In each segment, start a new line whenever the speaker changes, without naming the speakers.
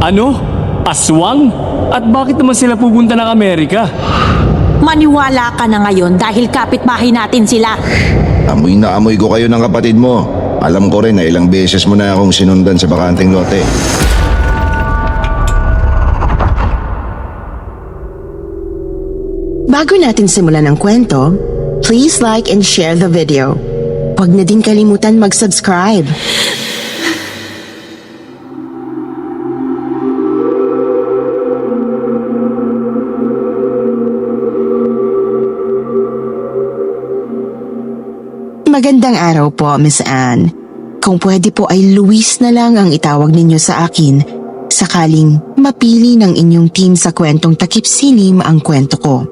Ano? Aswang? At bakit naman sila pupunta ng Amerika?
Maniwala ka na ngayon dahil kapitbahay natin sila.
Amoy na amoy ko kayo ng kapatid mo. Alam ko rin na ilang beses mo na akong sinundan sa bakanteng lote.
Bago natin simulan ang kwento, please like and share the video. Huwag na din kalimutan mag-subscribe. Magandang araw po, Miss Anne. Kung pwede po ay Luis na lang ang itawag ninyo sa akin sakaling mapili ng inyong team sa kwentong takip silim ang kwento ko.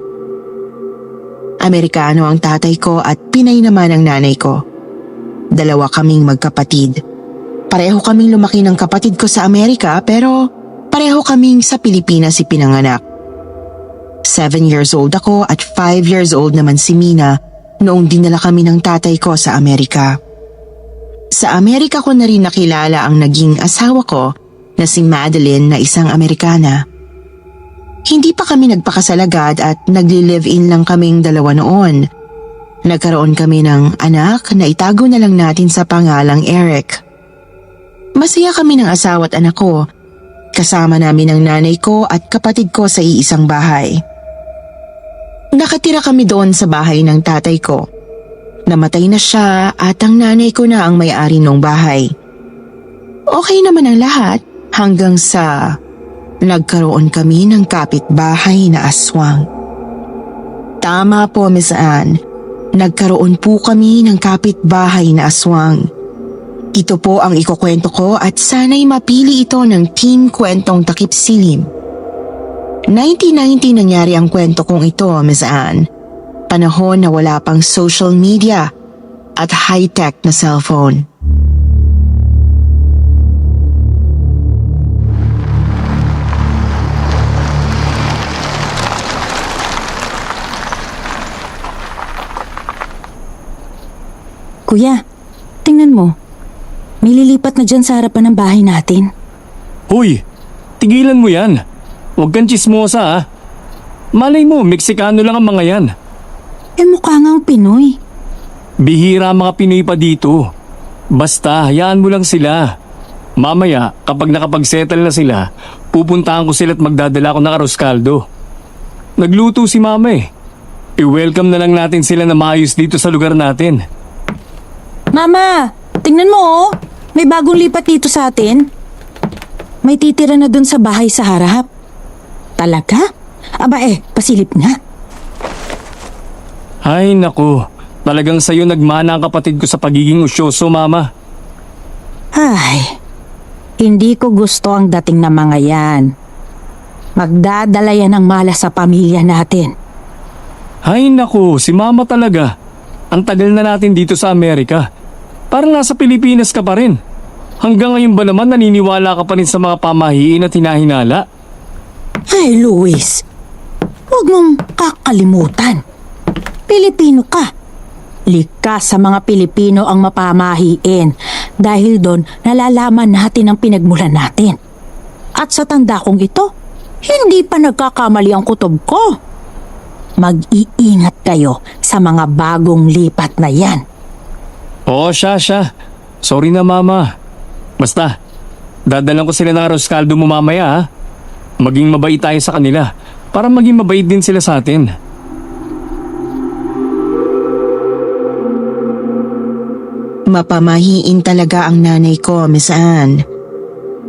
Amerikano ang tatay ko at Pinay naman ang nanay ko. Dalawa kaming magkapatid. Pareho kaming lumaki ng kapatid ko sa Amerika pero pareho kaming sa Pilipinas ipinanganak. 7 years old ako at 5 years old naman si Mina noong dinala kami ng tatay ko sa Amerika. Sa Amerika ko na rin nakilala ang naging asawa ko na si Madeline na isang Amerikana. Hindi pa kami nagpakasal agad at nagli-live-in lang kaming dalawa noon. Nagkaroon kami ng anak na itago na lang natin sa pangalang Eric. Masaya kami ng asawa at anak ko. Kasama namin ang nanay ko at kapatid ko sa iisang bahay. Nakatira kami doon sa bahay ng tatay ko. Namatay na siya at ang nanay ko na ang may-ari ng bahay. Okay naman ang lahat hanggang sa nagkaroon kami ng kapitbahay na aswang. Tama po, Miss Anne. Nagkaroon po kami ng kapitbahay na aswang. Ito po ang ikukwento ko at sana'y mapili ito ng Team Kwentong Takip Silim. 1990 nangyari ang kwento kong ito, Miss Anne. Panahon na wala pang social media at high-tech na cellphone.
Kuya, tingnan mo. May lilipat na dyan sa harapan ng bahay natin.
Hoy, tigilan mo yan. Huwag kang tsismosa ah. Malay mo, Meksikano lang ang mga yan.
Mukha nga ang Pinoy.
Bihira mga Pinoy pa dito. Basta, hayaan mo lang sila. Mamaya, kapag nakapag-settle na sila, pupuntahan ko sila at magdadala ko ng arroz caldo. Nagluto si mama eh. I-welcome na lang natin sila na maayos dito sa lugar natin.
Mama, tingnan mo oh. May bagong lipat dito sa atin. May titira na dun sa bahay sa harap. Talaga? Aba pasilip nga.
Ay naku, talagang sa'yo nagmana ang kapatid ko sa pagiging usyoso, mama.
Ay, hindi ko gusto ang dating na mga yan. Magdadala yan ng malas sa pamilya natin.
Ay naku, si mama talaga. Ang tagal na natin dito sa Amerika. Parang nasa Pilipinas ka pa rin. Hanggang ngayon ba naman naniniwala ka pa rin sa mga pamahiin at hinahinala?
Ay, Luis. Huwag mong kakalimutan. Pilipino ka. Likas sa mga Pilipino ang mapamahiin dahil doon nalalaman natin ang pinagmulan natin. At sa tanda kong ito, hindi pa nagkakamali ang kutob ko. Mag-iingat kayo sa mga bagong lipat na yan.
Oo, siya. Sorry na, mama. Basta, dadalan ko sila ng arroz caldo mo mamaya ha. Maging mabait tayo sa kanila para maging mabait din sila sa atin.
Mapamahiin talaga ang nanay ko, Miss Anne.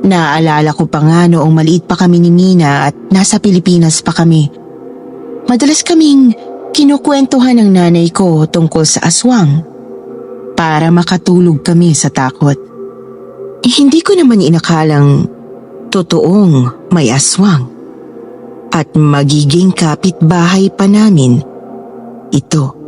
Naaalala ko pa nga noong maliit pa kami ni Mina at nasa Pilipinas pa kami. Madalas kaming kinukwentuhan ng nanay ko tungkol sa aswang para makatulog kami sa takot. Hindi ko naman inakalang totoong may aswang at magiging kapitbahay pa namin ito.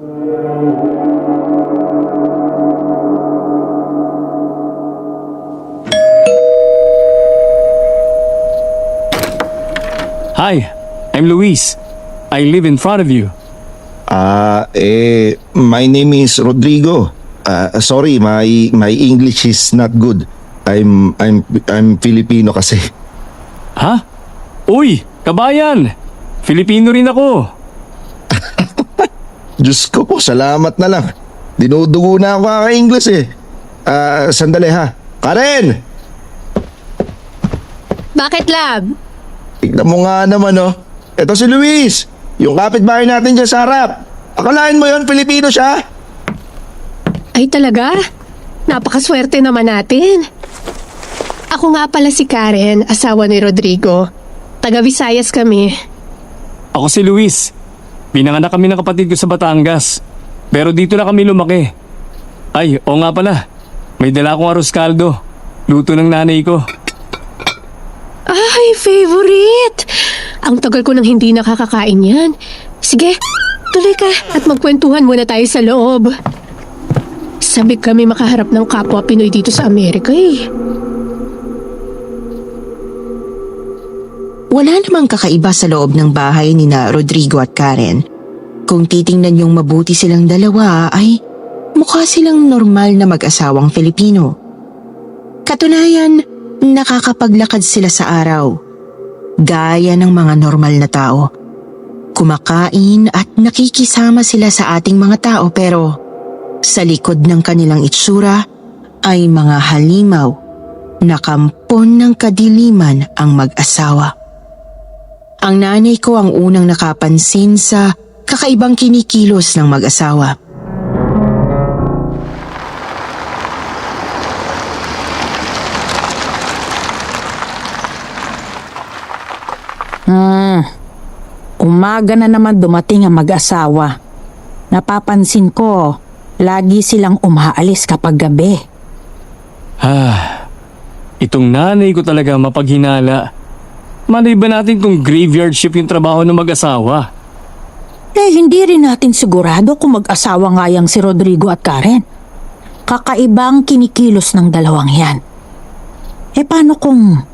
Hi, I'm Luis. I live in front of you.
My name is Rodrigo. Sorry, my English is not good. I'm Filipino kasi.
Ha? Uy, kabayan! Filipino rin ako.
Diyos ko po, salamat na lang. Dinudugo na ako kaka-English eh. Sandali ha. Karen!
Bakit, lab?
Tignan mo nga naman oh. Ito si Luis, yung kapitbahay natin dyan sa harap. Akalain mo yon Pilipino siya?
Ay talaga? Napakaswerte naman natin. Ako nga pala si Karen, asawa ni Rodrigo. Taga Visayas kami.
Ako si Luis. Pinanganak kami ng kapatid ko sa Batangas. Pero dito na kami lumaki. Ay, oo nga pala. May dala akong arroz caldo. Luto ng nanay ko.
Ay, favorite! Ang tagal ko nang hindi nakakakain yan. Sige, tuloy ka at magkwentuhan muna tayo sa loob. Sabik kami makaharap ng kapwa Pinoy dito sa Amerika eh.
Wala namang kakaiba sa loob ng bahay ni na Rodrigo at Karen. Kung titingnan yung mabuti silang dalawa ay mukha silang normal na mag-asawang Filipino. Katunayan, nakakapaglakad sila sa araw. Gaya ng mga normal na tao. Kumakain at nakikisama sila sa ating mga tao pero sa likod ng kanilang itsura ay mga halimaw na kampon ng kadiliman ang mag-asawa. Ang nanay ko ang unang nakapansin sa kakaibang kinikilos ng mag-asawa.
Umaga na naman dumating ang mag-asawa. Napapansin ko, lagi silang umaalis kapag gabi.
Itong nanay ko talaga mapaghinala. Malay ba natin kung graveyard shift yung trabaho ng mag-asawa?
Hindi rin natin sigurado kung mag-asawa nga yang si Rodrigo at Karen. Kakaibang kinikilos ng dalawang yan. Paano kung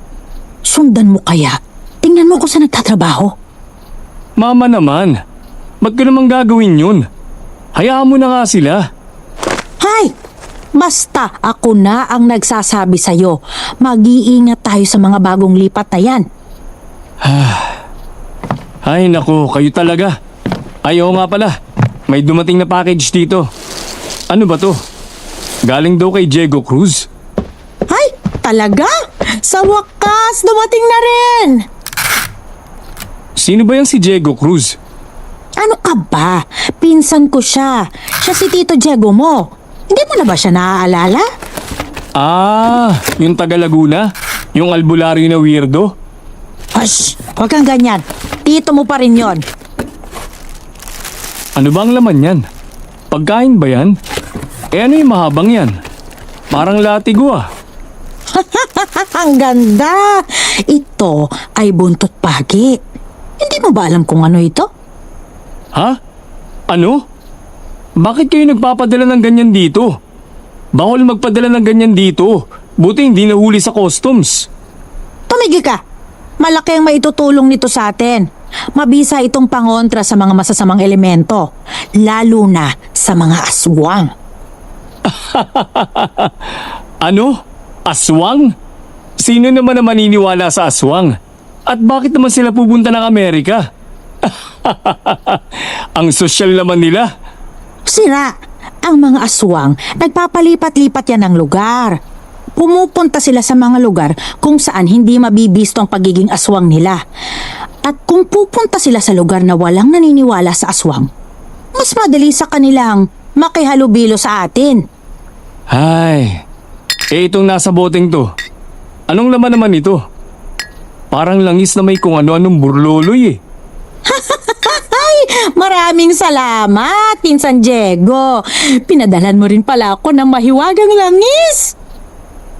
sundan mo kaya? Tingnan mo kung saan nagtatrabaho.
Mama naman, ba't ko namang gagawin yun? Hayaan mo na nga sila.
Hay! Basta ako na ang nagsasabi sa'yo. Mag-iingat tayo sa mga bagong lipat na yan.
Ay naku, kayo talaga. Ay oo nga pala, may dumating na package dito. Ano ba to? Galing daw kay Diego Cruz.
Ay! Talaga? Sa wakas, dumating na rin!
Sino ba yan si Diego Cruz?
Ano ka ba? Pinsan ko siya. Siya si Tito Diego mo. Hindi mo na ba siya naaalala?
Yung taga Laguna? Yung albularyo na weirdo?
Hush! Huwag kang ganyan. Tito mo pa rin yon.
Ano ba ang laman yan? Pagkain ba yan? Ano yung mahabang yan? Parang latigo ah.
Ang ganda! Ito ay buntot pagi. Hindi mo ba alam kung ano ito?
Ha? Ano? Bakit kayo nagpapadala ng ganyan dito? Bawal magpadala ng ganyan dito. Buti hindi nahuli sa customs.
Tumigil ka! Malaki ang maitutulong nito sa atin. Mabisa itong pangontra sa mga masasamang elemento. Lalo na sa mga aswang.
Ano? Aswang? Sino naman ang maniniwala sa aswang? At bakit naman sila pupunta ng Amerika? Ang sosyal naman nila.
Sira, ang mga aswang, nagpapalipat-lipat yan ng lugar. Pumupunta sila sa mga lugar kung saan hindi mabibisto ang pagiging aswang nila. At kung pupunta sila sa lugar na walang naniniwala sa aswang, mas madali sa kanilang makihalubilo sa atin.
Ay, itong nasa boteng to. Anong laman naman ito? Parang langis na may kung ano-anong burloloy eh.
Ay, maraming salamat, Pinsan Diego. Pinadalan mo rin pala ako ng mahiwagang langis.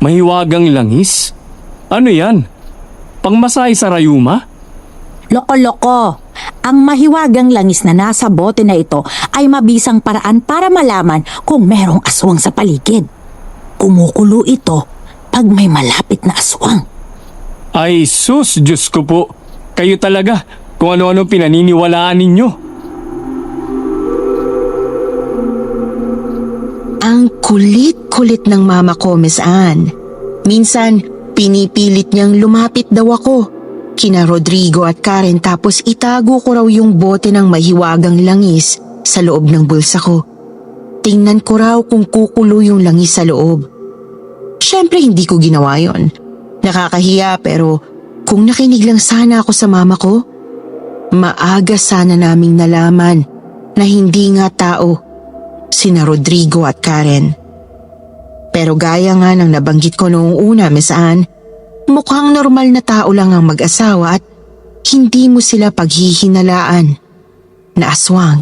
Mahiwagang langis? Ano yan? Pangmasay sa rayuma?
Loko-loko. Ang mahiwagang langis na nasa bote na ito ay mabisang paraan para malaman kung merong aswang sa paligid. Kumukulo ito pag may malapit na aswang.
Ay sus, Diyos ko po. Kayo talaga kung ano-ano pinaniniwalaan ninyo.
Ang kulit-kulit ng mama ko, Miss Anne. Minsan, pinipilit niyang lumapit daw ako kina Rodrigo at Karen tapos itago ko raw yung bote ng mahiwagang langis sa loob ng bulsa ko. Tingnan ko raw kung kukulo yung langis sa loob. Siyempre hindi ko ginawa yon. Nakakahiya pero kung nakinig lang sana ako sa mama ko, maaga sana naming nalaman na hindi nga tao sina Rodrigo at Karen. Pero gaya nga ng nabanggit ko noong una, Miss Anne, mukhang normal na tao lang ang mag-asawa at hindi mo sila paghihinalaan na aswang.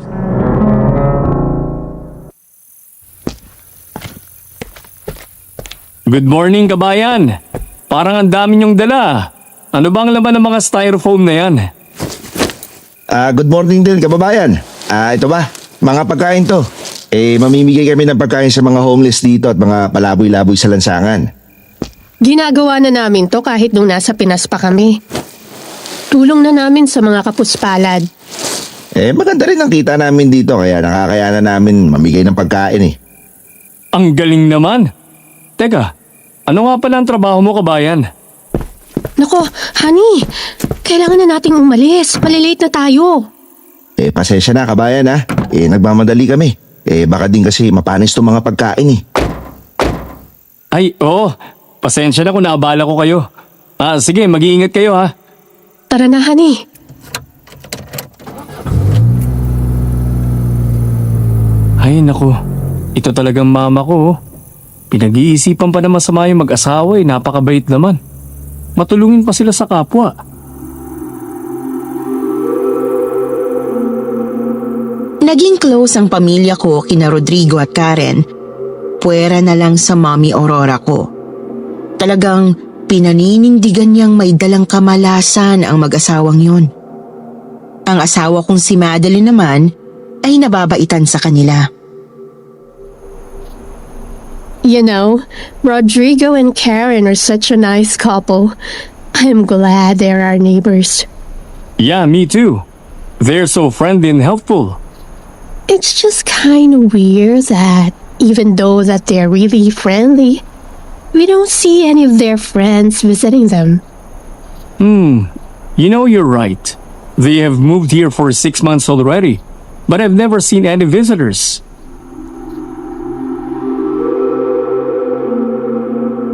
Good morning, kabayan. Parang ang dami niyong dala. Ano bang laman ng mga styrofoam na yan?
Good morning din, kababayan. Ito ba? Mga pagkain to. Mamimigay kami ng pagkain sa mga homeless dito at mga palaboy-laboy sa lansangan.
Ginagawa na namin to kahit nung nasa Pinas pa kami. Tulong na namin sa mga kapuspalad.
Maganda rin ang kita namin dito kaya nakakayanan namin mamigay ng pagkain eh.
Ang galing naman. Teka, ano nga pala ang trabaho mo, kabayan?
Nako, honey, kailangan na nating umalis. Malilate na tayo.
Pasensya na, kabayan ha. Nagmamadali kami. Baka din kasi mapanis tong mga pagkain eh.
Ay, oo. Pasensya na kung naabala ko kayo. Sige, mag-iingat kayo ha.
Tara na, honey.
Ay, naku. Ito talagang mama ko. Oh. Pinag-iisipan pa na masama yung mag-asawa eh. Napakabait naman. Matulungin pa sila sa kapwa.
Naging close ang pamilya ko kina Rodrigo at Karen. Puwera na lang sa Mommy Aurora ko. Talagang pinaninindigan niyang may dalang kamalasan ang mag-asawang yun. Ang asawa kong si Madeline naman ay nababaitan sa kanila.
You know, Rodrigo and Karen are such a nice couple. I'm glad they're our neighbors.
Yeah, me too. They're so friendly and helpful.
It's just kind of weird that even though that they're really friendly, we don't see any of their friends visiting them.
You know, you're right. They have moved here for 6 months already, but I've never seen any visitors.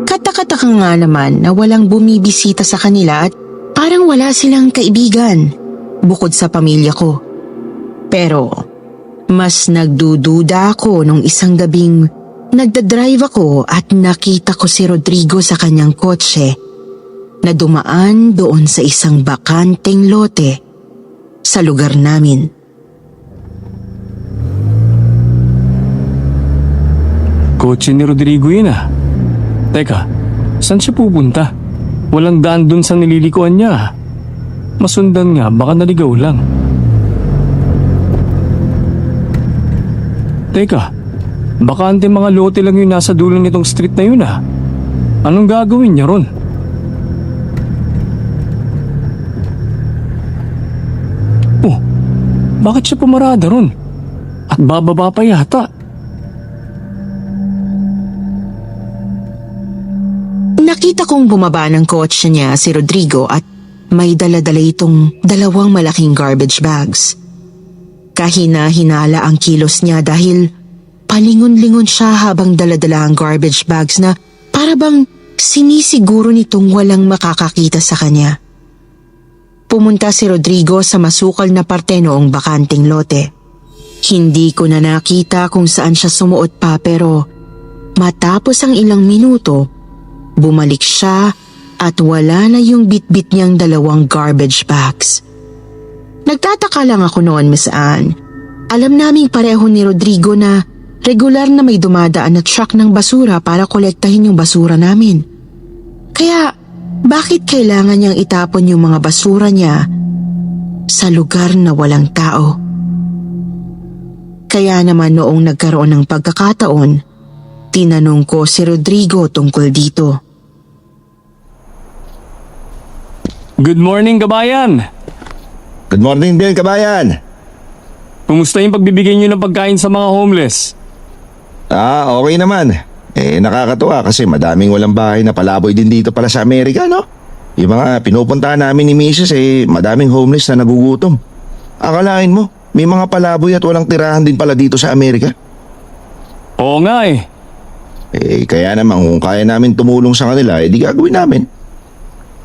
Katakataka nga naman na walang bumibisita sa kanila at parang wala silang kaibigan bukod sa pamilya ko. Pero mas nagdududa ako nung isang gabing nagdadrive ako at nakita ko si Rodrigo sa kanyang kotse na dumaan doon sa isang bakanteng lote sa lugar namin.
Kotse ni Rodrigo yun ah. Teka, saan siya pupunta? Walang daan dun sa nililikuan niya. Masundan nga, baka naligaw lang. Teka, bakante mga lote lang yung nasa dulo nitong street na yun ah. Anong gagawin niya ron? Oh, bakit siya pumarada ron? At bababa pa yata.
Nakita kong bumaba ng kotse niya si Rodrigo at may dala-dala itong 2 malaking garbage bags. Kahina-hinala ang kilos niya dahil palingon-lingon siya habang dala-dala ang garbage bags na para bang sinisiguro nitong walang makakakita sa kanya. Pumunta si Rodrigo sa masukal na parte noong bakanting lote. Hindi ko na nakita kung saan siya sumuot pa pero matapos ang ilang minuto, bumalik siya at wala na yung bitbit niyang 2 garbage bags. Nagtataka lang ako noon, Miss Anne. Alam naming pareho ni Rodrigo na regular na may dumadaan na truck ng basura para kolektahin yung basura namin. Kaya, bakit kailangan niyang itapon yung mga basura niya sa lugar na walang tao? Kaya naman noong nagkaroon ng pagkakataon, tinanong ko si Rodrigo tungkol dito.
Good morning, kabayan!
Good morning din, kabayan.
Kumusta yung pagbibigay niyo ng pagkain sa mga homeless?
Okay naman. Nakakatuwa kasi madaming walang bahay na palaboy din dito pala sa Amerika, no? Yung mga pinupuntahan namin ni Mrs. madaming homeless na nagugutom. Akalain mo, may mga palaboy at walang tirahan din pala dito sa Amerika.
Oo nga eh.
Kaya naman kung kaya namin tumulong sa kanila, di gagawin namin.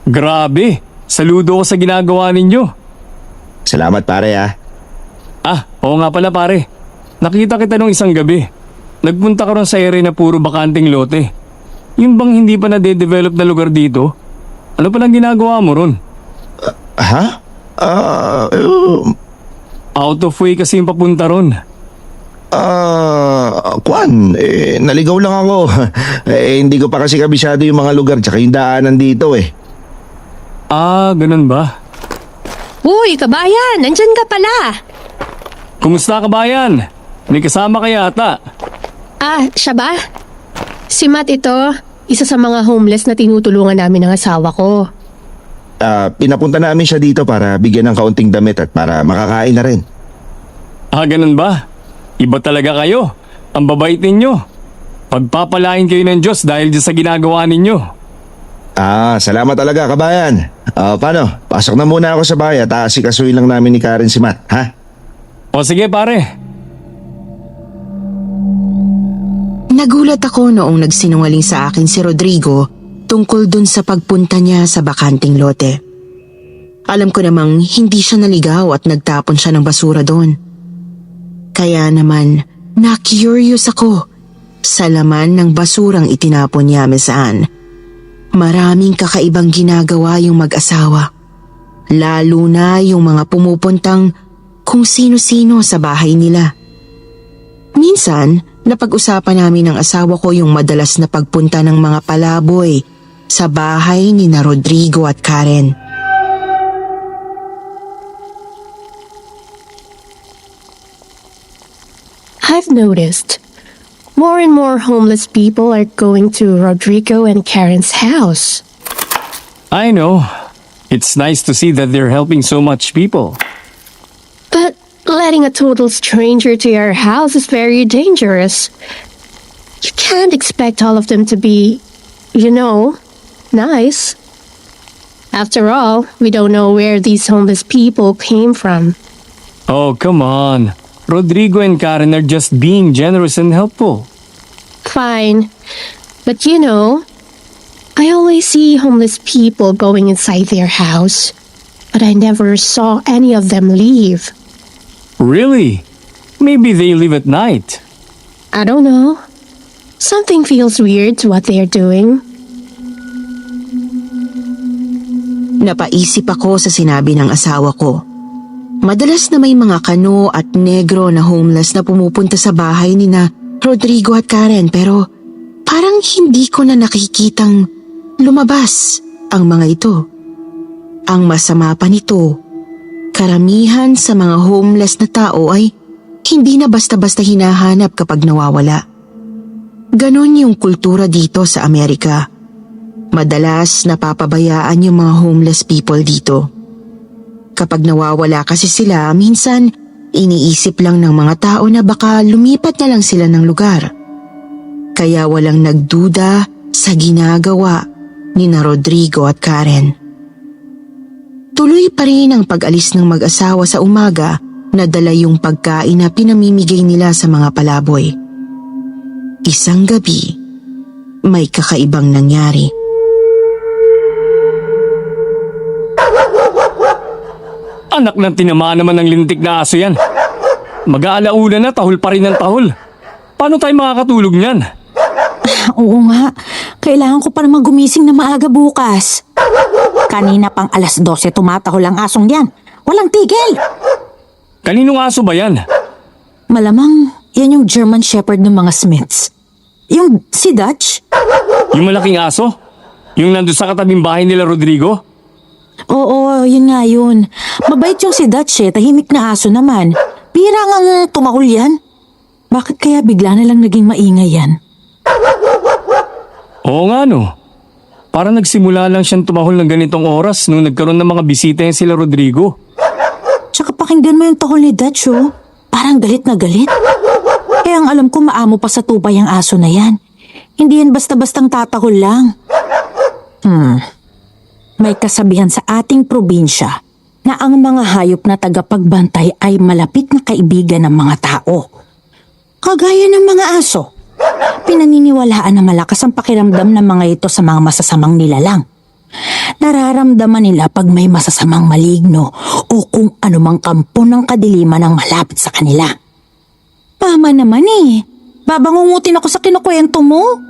Grabe, saludo ko sa ginagawa ninyo.
Salamat pare ah.
Oo nga pala pare. Nakita kita nung isang gabi. Nagpunta ka ron sa area na puro bakanting lote. Yung bang hindi pa nade-develop na lugar dito? Ano palang ginagawa mo ron?
Ha?
Out of way kasi yung papunta ron.
Kwan, naligaw lang ako. Hindi ko pa kasi kabisado yung mga lugar tsaka yung daanan dito eh.
Ganun ba?
Uy, kabayan! Nandyan ka pala!
Kumusta kabayan? May kasama ka yata.
Siya ba? Si Matt ito, isa sa mga homeless na tinutulungan namin ng asawa ko.
Pinapunta namin siya dito para bigyan ng kaunting damit at para makakain na rin.
Ganun ba? Iba talaga kayo. Ang babait ninyo. Pagpapalain kayo ng Diyos dahil dyan sa ginagawa ninyo.
Salamat talaga kabayan. Paano? Pasok na muna ako sa bahay at asikasuhin lang namin ni Karen si Matt, ha?
O sige pare.
Nagulat ako noong nagsinungaling sa akin si Rodrigo tungkol dun sa pagpunta niya sa bakanting lote. Alam ko namang hindi siya naligaw at nagtapon siya ng basura doon. Kaya naman, na-curious ako sa laman ng basurang itinapon niya saan. Maraming kakaibang ginagawa yung mag-asawa. Lalo na yung mga pumupuntang kung sino-sino sa bahay nila. Minsan, napag-usapan namin ng asawa ko yung madalas na pagpunta ng mga palaboy sa bahay ni na Rodrigo at Karen.
I've noticed more and more homeless people are going to Rodrigo and Karen's house.
I know. It's nice to see that they're helping so much people.
But letting a total stranger to your house is very dangerous. You can't expect all of them to be, nice. After all, we don't know where these homeless people came from.
Oh, come on. Rodrigo and Karen are just being generous and helpful.
Fine. But I always see homeless people going inside their house. But I never saw any of them leave.
Really? Maybe they leave at night.
I don't know. Something feels weird to what they're doing.
Napaisip ako sa sinabi ng asawa ko. Madalas na may mga kano at negro na homeless na pumupunta sa bahay ni na Rodrigo at Karen pero parang hindi ko na nakikitang lumabas ang mga ito. Ang masama pa nito, karamihan sa mga homeless na tao ay hindi na basta-basta hinahanap kapag nawawala. Ganon yung kultura dito sa Amerika. Madalas napapabayaan yung mga homeless people dito. Kapag nawawala kasi sila, minsan iniisip lang ng mga tao na baka lumipat na lang sila ng lugar. Kaya walang nagduda sa ginagawa ni na Rodrigo at Karen. Tuloy pa rin ang pag-alis ng mag-asawa sa umaga na dala yung pagkain na pinamimigay nila sa mga palaboy. Isang gabi, may kakaibang nangyari.
Anak ng tinamaan naman ng lintik na aso yan. Mag-aalauna na, tahol pa rin ng tahol. Paano tayo makakatulog niyan?
Oo nga, kailangan ko pa naman gumising na maaga bukas. Kanina pang 12:00 tumatahol ang asong yan. Walang tigil!
Kaninong aso ba yan?
Malamang yan yung German Shepherd ng mga Smiths. Yung si Dutch?
Yung malaking aso? Yung nandun sa katabing bahay nila Rodrigo?
Oo, yun nga yun. Mabait yung si Dutch tahimik na aso naman. Pira nga tumahol yan. Bakit kaya bigla na lang naging maingay yan?
Oo nga no. Parang nagsimula lang siyang tumahol ng ganitong oras nung nagkaroon ng mga bisita yan sila Rodrigo.
Tsaka pakinggan mo yung tahol ni Dutch Parang galit na galit. Kaya ang alam ko maamo pa sa tubay ang aso na yan. Hindi yan basta-bastang tatahol lang. May kasabihan sa ating probinsya na ang mga hayop na tagapagbantay ay malapit na kaibigan ng mga tao. Kagaya ng mga aso. Pinaniniwalaan na malakas ang pakiramdam ng mga ito sa mga masasamang nilalang. Nararamdaman nila pag may masasamang maligno o kung anumang kampo ng kadiliman ang malapit sa kanila. Tama naman eh. Babangungutin ako sa kinukwento mo.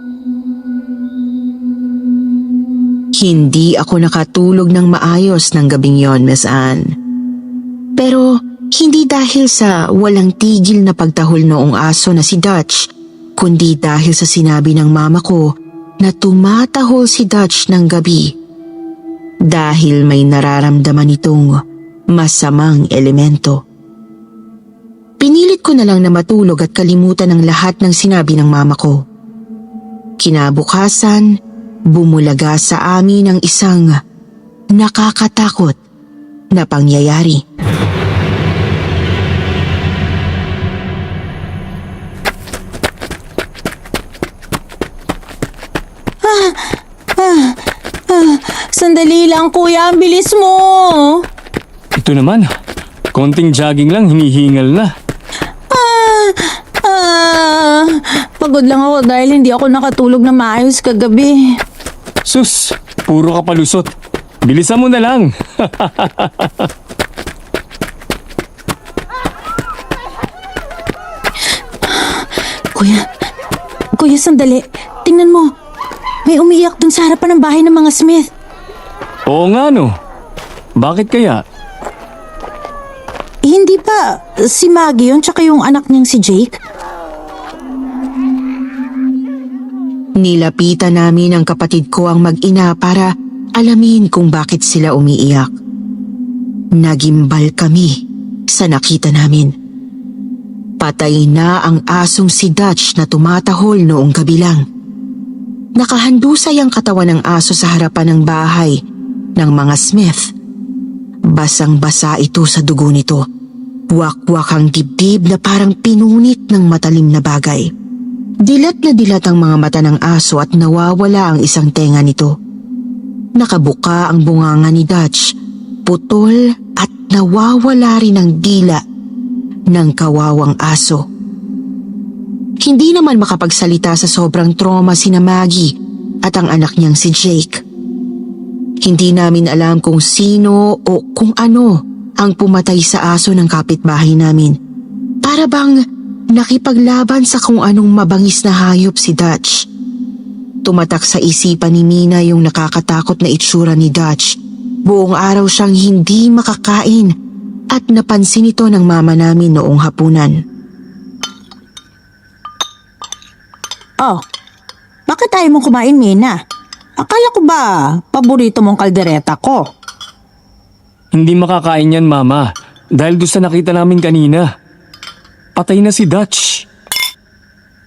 Hindi ako nakatulog ng maayos ng gabing yon, Miss Anne. Pero hindi dahil sa walang tigil na pagtahol noong aso na si Dutch, kundi dahil sa sinabi ng mama ko na tumatahol si Dutch ng gabi dahil may nararamdaman itong masamang elemento. Pinilit ko na lang na matulog at kalimutan ang lahat ng sinabi ng mama ko. Kinabukasan, bumulaga sa amin ang isang nakakatakot na pangyayari.
Sandali lang kuya, ang bilis mo.
Ito naman, konting jogging lang, hinihingal na.
Pagod lang ako dahil hindi ako nakatulog na maayos kagabi.
Sus, puro ka palusot. Bilisan mo na lang.
Kuya sandali. Tingnan mo. May umiiyak dun sa harapan ng bahay ng mga Smith.
Oo nga no. Bakit kaya?
Hindi ba si Maggie yun tsaka yung anak niyang si Jake?
Nilapitan namin ang kapatid ko ang mag-ina para alamin kung bakit sila umiiyak. Nagimbal kami sa nakita namin. Patay na ang asong si Dutch na tumatahol noong gabi lang. Nakahandusay ang katawan ng aso sa harapan ng bahay ng mga Smith. Basang-basa ito sa dugo nito. Wakwak ang dibdib na parang pinunit ng matalim na bagay. Dilat na dilat ang mga mata ng aso at nawawala ang isang tenga nito. Nakabuka ang bunganga ni Dutch, putol at nawawala rin ang dila ng kawawang aso. Hindi naman makapagsalita sa sobrang trauma sina Maggie at ang anak niyang si Jake. Hindi namin alam kung sino o kung ano ang pumatay sa aso ng kapitbahay namin. Para bang nakipaglaban sa kung anong mabangis na hayop si Dutch. Tumatak sa isipan ni Mina yung nakakatakot na itsura ni Dutch. Buong araw siyang hindi makakain at napansin ito ng mama namin noong hapunan.
Oh, bakit tayo mong kumain, Mina? Akala ko ba paborito mong kaldereta ko?
Hindi makakain yan, Mama. Dahil doon sa nakita namin kanina. Patay na si Dutch.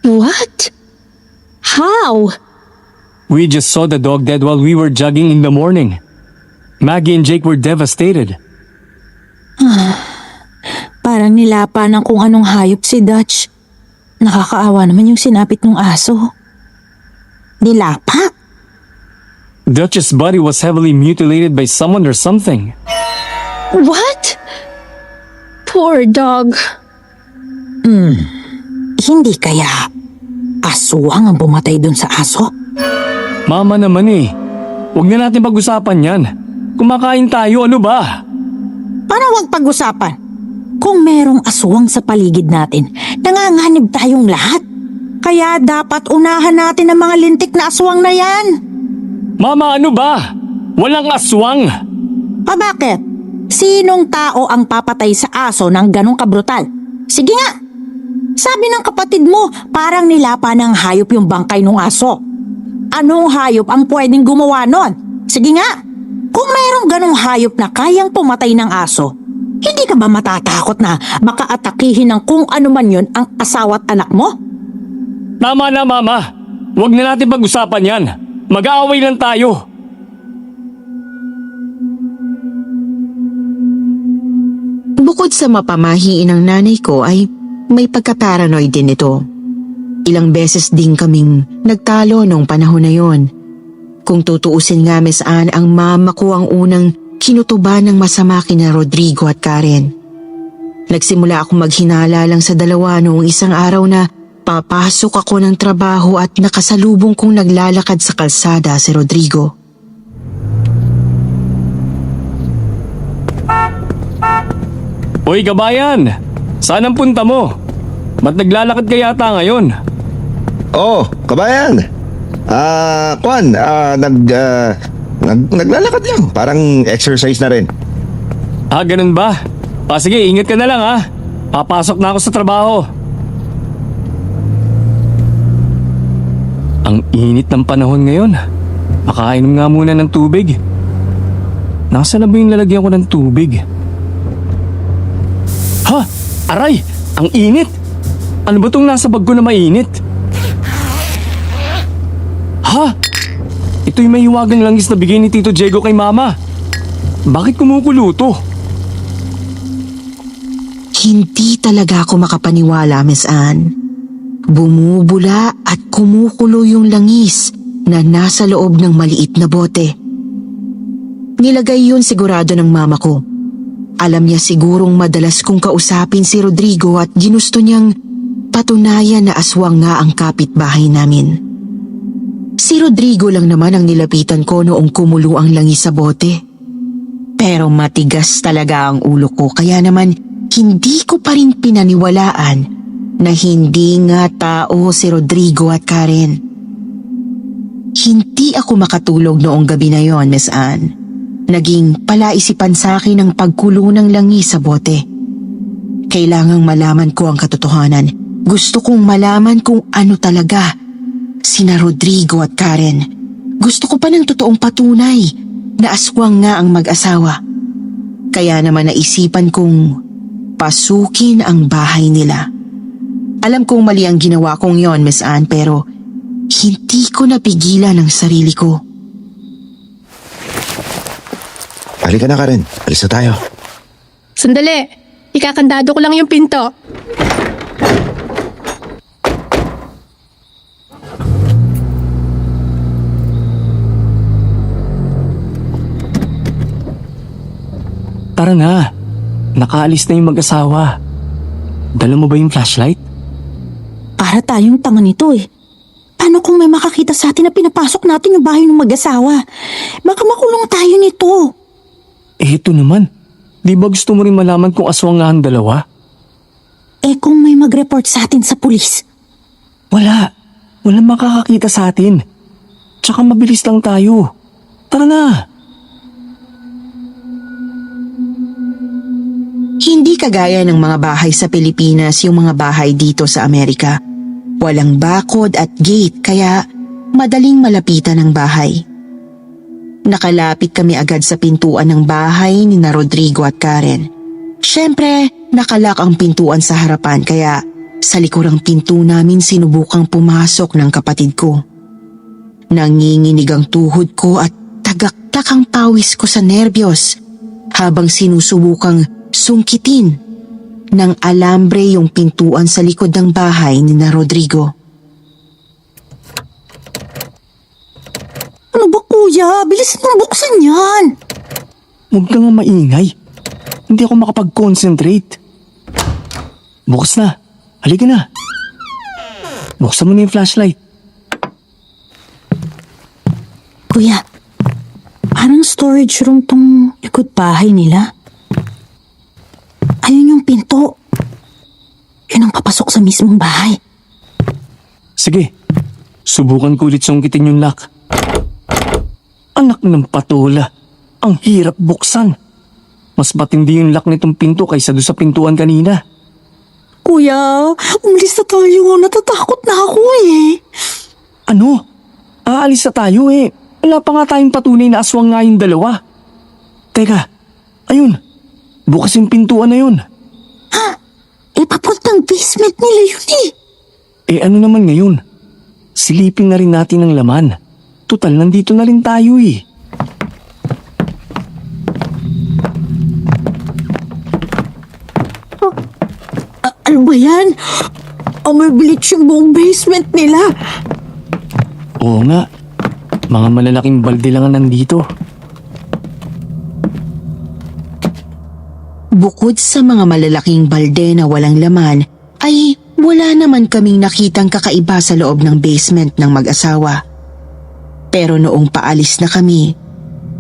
What? How?
We just saw the dog dead while we were jogging in the morning. Maggie and Jake were devastated.
Parang nilapa ng kung anong hayop si Dutch. Nakakaawa naman yung sinapit ng aso. Nilapa?
Dutch's body was heavily mutilated by someone or something.
What? Poor dog.
Hindi kaya aswang ang pumatay dun sa aso?
Mama naman eh. Huwag na natin pag-usapan yan. Kumakain tayo, ano ba?
Para wag pag-usapan. Kung merong aswang sa paligid natin, nanganganib tayong lahat. Kaya dapat unahan natin ang mga lintik na aswang na yan.
Mama, ano ba? Walang aswang.
Bakit? Sinong tao ang papatay sa aso ng ganong kabrutal? Sige nga. Sabi ng kapatid mo, parang nilapa ng hayop yung bangkay ng aso. Anong hayop ang pwedeng gumawa nun? Sige nga. Kung mayroong ganong hayop na kayang pumatay ng aso, hindi ka ba matatakot na baka atakihin ng kung ano man yun ang asawa at anak mo?
Tama na, Mama. Huwag na natin pag-usapan yan. Mag-aaway lang tayo.
Bukod sa mapamahiin ng nanay ko ay may pagka-paranoid din ito. Ilang beses din kaming nagtalo noong panahon na yon. Kung tutuusin nga, Miss Anne, ang mama ko ang unang kinutuban ng masama kina Rodrigo at Karen. Nagsimula akong maghinala lang sa dalawa noong isang araw na papasok ako ng trabaho at nakasalubong kong naglalakad sa kalsada si Rodrigo.
Hoy kabayan! Saan ang punta mo? Ba't naglalakad ka yata ngayon?
Oh, kabayan. Naglalakad lang. Parang exercise na rin.
Ganun ba? Sige, ingat ka na lang ha. Papasok na ako sa trabaho. Ang init ng panahon ngayon. Makainom nga muna ng tubig. Nasaan na ba yung lalagyan ko ng tubig? Ha? Aray! Ang init! Ano ba tong nasa bag ko na mainit? Ha? Ito'y may hiwagang langis na bigay ni Tito Diego kay Mama. Bakit kumukulo to?
Hindi talaga ako makapaniwala, Miss Anne. Bumubula at kumukulo yung langis na nasa loob ng maliit na bote. Nilagay yun sigurado ng mama ko. Alam niya sigurong madalas kong kausapin si Rodrigo at ginusto niyang patunayan na aswang nga ang kapitbahay namin. Si Rodrigo lang naman ang nilapitan ko noong kumulo ang langis sa bote. Pero matigas talaga ang ulo ko kaya naman hindi ko pa rin pinaniwalaan na hindi nga tao si Rodrigo at Karen. Hindi ako makatulog noong gabi na yon, Miss Anne. Naging palaisipan sa akin ang pagkulo ng langis sa bote. Kailangang malaman ko ang katotohanan. Gusto kong malaman kung ano talaga sina Rodrigo at Karen. Gusto ko pa ng totoong patunay na aswang nga ang mag-asawa. Kaya naman naisipan kong pasukin ang bahay nila. Alam kong mali ang ginawa kong yon, Miss Anne, pero hindi ko napigilan ang sarili ko.
Halika na, Karen. Alis na tayo.
Sandali, ikakandado ko lang yung pinto.
Tara na. Nakaalis na yung mag-asawa. Dala mo ba yung flashlight?
Para tayong tanga nito eh. Paano kung may makakita sa atin na pinapasok natin yung bahay ng mag-asawa? Baka makulong tayo nito.
Ito naman. Di ba gusto mo rin malaman kung aswang nga ang dalawa?
Eh kung may mag-report sa atin sa pulis?
Wala. Walang makakakita sa atin. Tsaka mabilis lang tayo. Tara na.
Hindi kagaya ng mga bahay sa Pilipinas yung mga bahay dito sa Amerika. Walang bakod at gate kaya madaling malapitan ang bahay. Nakalapit kami agad sa pintuan ng bahay ni na Rodrigo at Karen. Siyempre, nakalak ang pintuan sa harapan kaya sa likurang pinto namin sinubukang pumasok ng kapatid ko. Nanginginig ang tuhod ko at tagaktak ang pawis ko sa nerbiyos habang sinusubukang sungkitin ng alambre yung pintuan sa likod ng bahay ni na Rodrigo.
Ano ba kuya? Bilis mong buksan yan.
Huwag ka nga maingay. Hindi ako makapag-concentrate. Bukas na. Halika na. Buksan mo na yung flashlight.
Kuya, parang storage room tong likod bahay nila. Ayun yung pinto. Yun ang papasok sa mismong bahay.
Sige. Subukan ko ulit sungkitin yung lock. Anak ng patula. Ang hirap buksan. Mas matindi yung lock nitong pinto kaysa doon sa pintuan kanina.
Kuya, umalis na tayo. Natatakot na ako eh.
Ano? Aalis na tayo eh. Wala pa nga tayong patunay na aswang nga yung dalawa. Teka, ayun. Bukas yung pintuan na yun.
Eh, papuntang basement nila yun eh.
Eh ano naman ngayon? Silipin na rin natin ang laman. Tutal, nandito na rin tayo eh.
Ano ba yan? May bleach yung buong basement nila.
Oo nga. Mga malalaking balde lang ang nandito.
Bukod sa mga malalaking balde na walang laman, ay wala naman kaming nakitang kakaiba sa loob ng basement ng mag-asawa. Pero noong paalis na kami,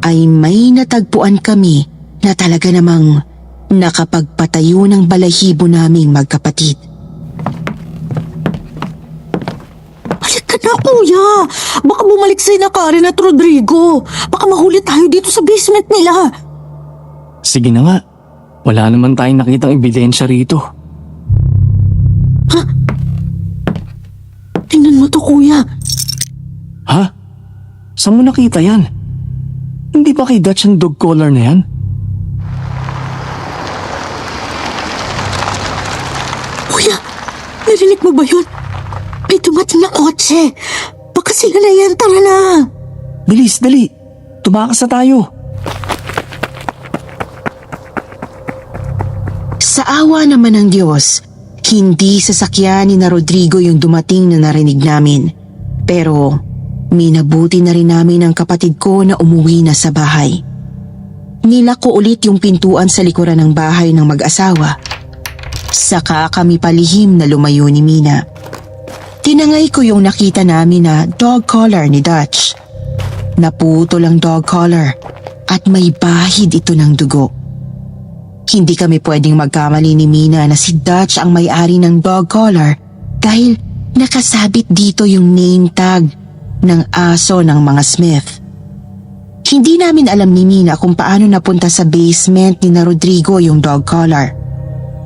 ay may natagpuan kami na talaga namang nakapagpatayo ng balahibo naming magkapatid.
Halika na, kuya. Baka bumalik sina Karen at Rodrigo. Baka mahuli tayo dito sa basement nila.
Sige na nga. Wala naman tayong nakitang ebidensya rito.
Tingnan mo to, kuya.
Ha? Saan mo nakita yan? Hindi ba kay Dutch ang dog collar na yan?
Kuya, narinig mo ba yun? May dumating na kotse. Baka sila na yan. Tara na.
Bilis, dali. Tumakas na tayo.
Sa awa naman ng Diyos, hindi sasakyan ni na Rodrigo yung dumating na narinig namin. Pero minabuti na rin namin ang kapatid ko na umuwi na sa bahay. Nilako ulit yung pintuan sa likuran ng bahay ng mag-asawa. Saka kami palihim na lumayo ni Mina. Tinangay ko yung nakita namin na dog collar ni Dutch. Naputol ang dog collar at may bahid ito ng dugo. Hindi kami pwedeng magkamali ni Mina na si Dutch ang may-ari ng dog collar dahil nakasabit dito yung name tag ng aso ng mga Smith. Hindi namin alam ni Mina kung paano napunta sa basement ni na Rodrigo yung dog collar.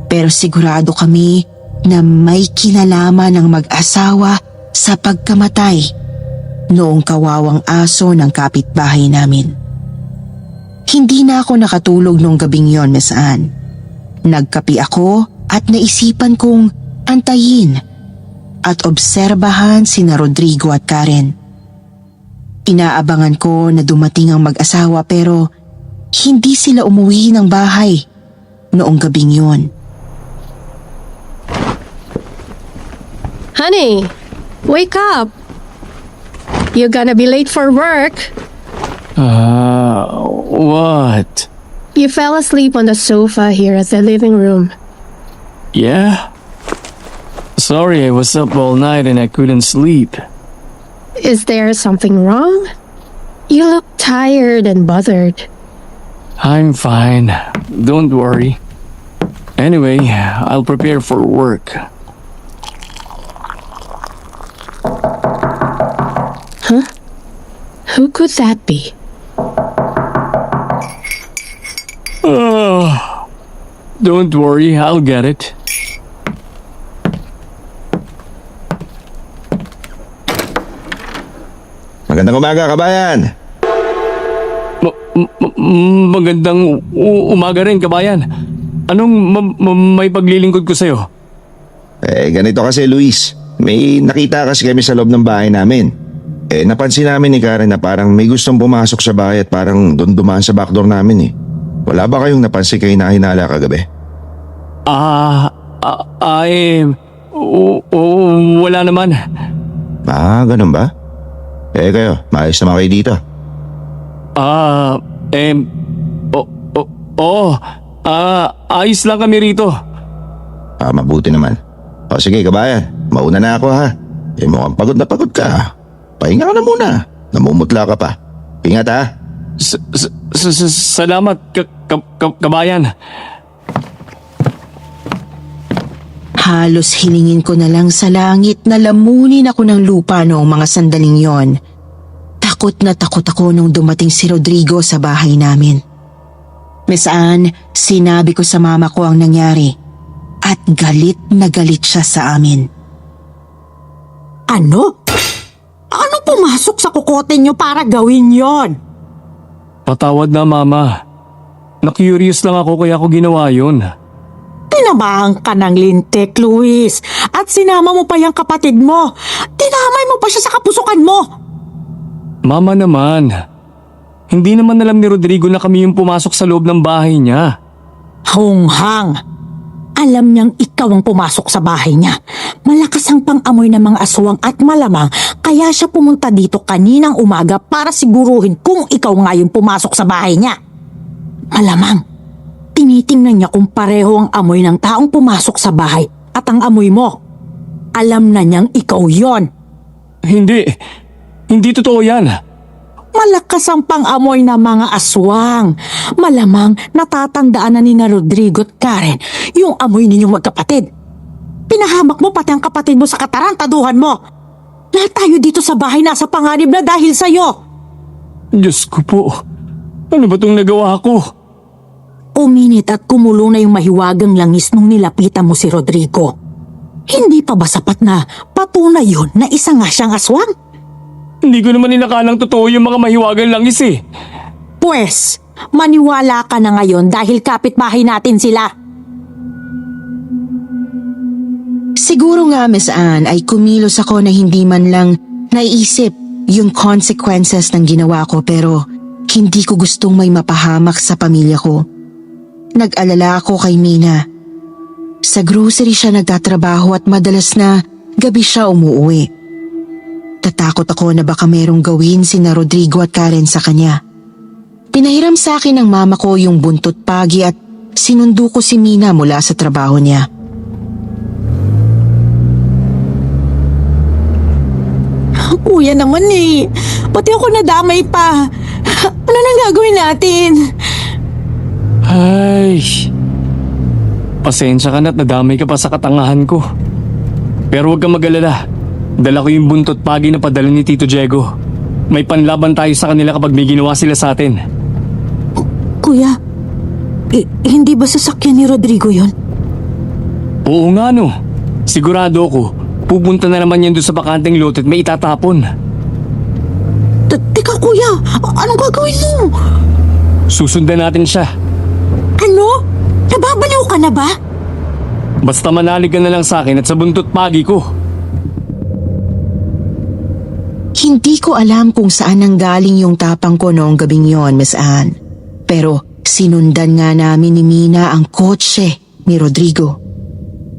Pero sigurado kami na may kinalaman ng mag-asawa sa pagkamatay noong kawawang aso ng kapitbahay namin. Hindi na ako nakatulog nung gabing yon, Miss Anne. Nagkapi ako at naisipan kong antayin at obserbahan sina Rodrigo at Karen. Inaabangan ko na dumating ang mag-asawa pero hindi sila umuwi ng bahay noong gabing yon.
Honey, wake up. You're gonna be late for work.
What?
You fell asleep on the sofa here at the living room.
Yeah? Sorry, I was up all night and I couldn't sleep.
Is there something wrong? You look tired and bothered.
I'm fine. Don't worry. Anyway, I'll prepare for work.
Who could that be?
Don't worry, I'll get it.
Magandang umaga, kabayan.
Magandang umaga rin, kabayan. Anong may paglilingkod ko sa'yo?
Ganito kasi, Luis. May nakita kasi kami sa loob ng bahay namin. Napansin namin ni Karen na parang may gustong pumasok sa bahay at parang doon dumaan sa backdoor namin. Wala ba kayong napansin kayo na hinala kagabi?
Wala naman.
Ganun ba? Kayo, maayos naman kayo dito.
Ayos lang kami rito.
Mabuti naman. O sige, kabayan, mauna na ako ha. Mukhang pagod na pagod ka. Pahinga ka na muna. Namumutla ka pa. Ingat ha.
Salamat, kabayan.
Halos hilingin ko na lang sa langit na lamunin ako ng lupa noong mga sandaling yon. Takot na takot ako nung dumating si Rodrigo sa bahay namin. Miss Anne, sinabi ko sa mama ko ang nangyari at galit na galit siya sa amin.
Ano? Ano pumasok sa kukote nyo para gawin yon?
Patawad na, Mama. Na-curious lang ako kaya ako ginawa yun.
Tinabahan ka ng lintik, Luis. At sinama mo pa yung kapatid mo. Tinamay mo pa siya sa kapusukan mo.
Mama naman, hindi naman alam ni Rodrigo na kami yung pumasok sa loob ng bahay niya.
Hunghang. Alam niyang ikaw ang pumasok sa bahay niya. Malakas ang pang-amoy ng mga aswang at malamang kaya siya pumunta dito kaninang umaga para siguruhin kung ikaw nga yung pumasok sa bahay niya. Malamang, tinitingnan niya kung pareho ang amoy ng taong pumasok sa bahay at ang amoy mo. Alam na niyang ikaw yon.
Hindi totoo yan.
Malakas ang pang-amoy ng mga aswang. Malamang natatandaan na ni na Rodrigo at Karen yung amoy ninyong magkapatid. Pinahamak mo pati ang kapatid mo sa katarantaduhan mo. Lahat tayo dito sa bahay nasa panganib na dahil sa'yo.
Diyos ko po. Ano ba itong nagawa ko?
Uminit at kumulo na yung mahiwagang langis nung nilapitan mo si Rodrigo. Hindi pa ba sapat na patunay yun na isa nga siyang aswang?
Hindi ko naman inakalang totoo yung mga mahiwagang langis eh.
Pwes, maniwala ka na ngayon dahil kapitbahay natin sila.
Siguro nga, Miss Anne, ay kumilos ako na hindi man lang naisip yung consequences ng ginawa ko pero hindi ko gustong may mapahamak sa pamilya ko. Nag-alala ako kay Mina. Sa grocery siya nagtatrabaho at madalas na gabi siya umuwi. Tatakot ako na baka merong gawin sina Rodrigo at Karen sa kanya. Pinahiram sa akin ng mama ko yung buntot pagi at sinundo ko si Mina mula sa trabaho niya.
Kuya naman eh. Pati ako nadamay pa. Ano nang gagawin natin?
Ay, pasensya ka na at nadamay ka pa sa katangahan ko. Pero huwag kang mag-alala. Dala ko yung buntot pagi na padala ni Tito Diego. May panlaban tayo sa kanila kapag may ginawa sila sa atin.
Kuya, hindi ba sasakyan ni Rodrigo yon?
Oo nga no. Sigurado ako, pupunta na naman yan doon sa bakanteng lote at may itatapon.
Teka kuya, anong gagawin mo?
Susundan natin siya.
Ano? Nababaliw ka na ba?
Basta manalig ka na lang sa akin at sa buntot pagi ko.
Hindi ko alam kung saan nanggaling yung tapang ko noong gabing yon, Miss Anne. Pero sinundan nga namin ni Mina ang kotse ni Rodrigo.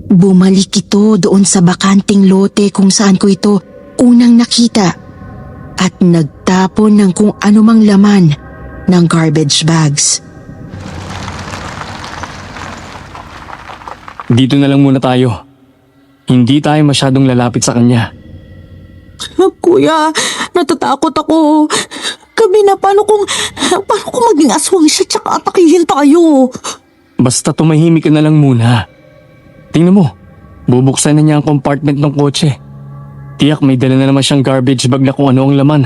Bumalik ito doon sa bakanting lote kung saan ko ito unang nakita at nagtapon ng kung anumang laman ng garbage bags.
Dito na lang muna tayo. Hindi tayo masyadong lalapit sa kanya.
Kuya, natatakot ako. Gabi na, paano kung maging aswang siya tsaka atakihin tayo?
Basta tumahimik ka na lang muna. Tingnan mo, bubuksan na niya ang compartment ng kotse. Tiyak may dala na naman siyang garbage bag na kung ano ang laman.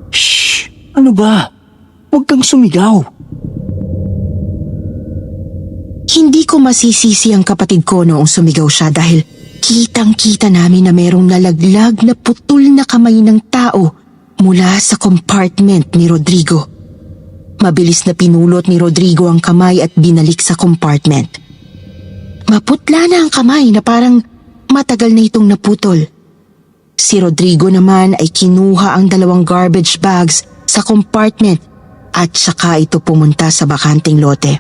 Shh! Ano ba? Huwag kang sumigaw.
Hindi ko masisisi ang kapatid ko noong sumigaw siya dahil kitang-kita namin na merong nalaglag na putol na kamay ng tao mula sa compartment ni Rodrigo. Mabilis na pinulot ni Rodrigo ang kamay at binalik sa compartment. Maputla na ang kamay na parang matagal na itong naputol. Si Rodrigo naman ay kinuha ang 2 garbage bags sa compartment at saka ito pumunta sa bakanting lote.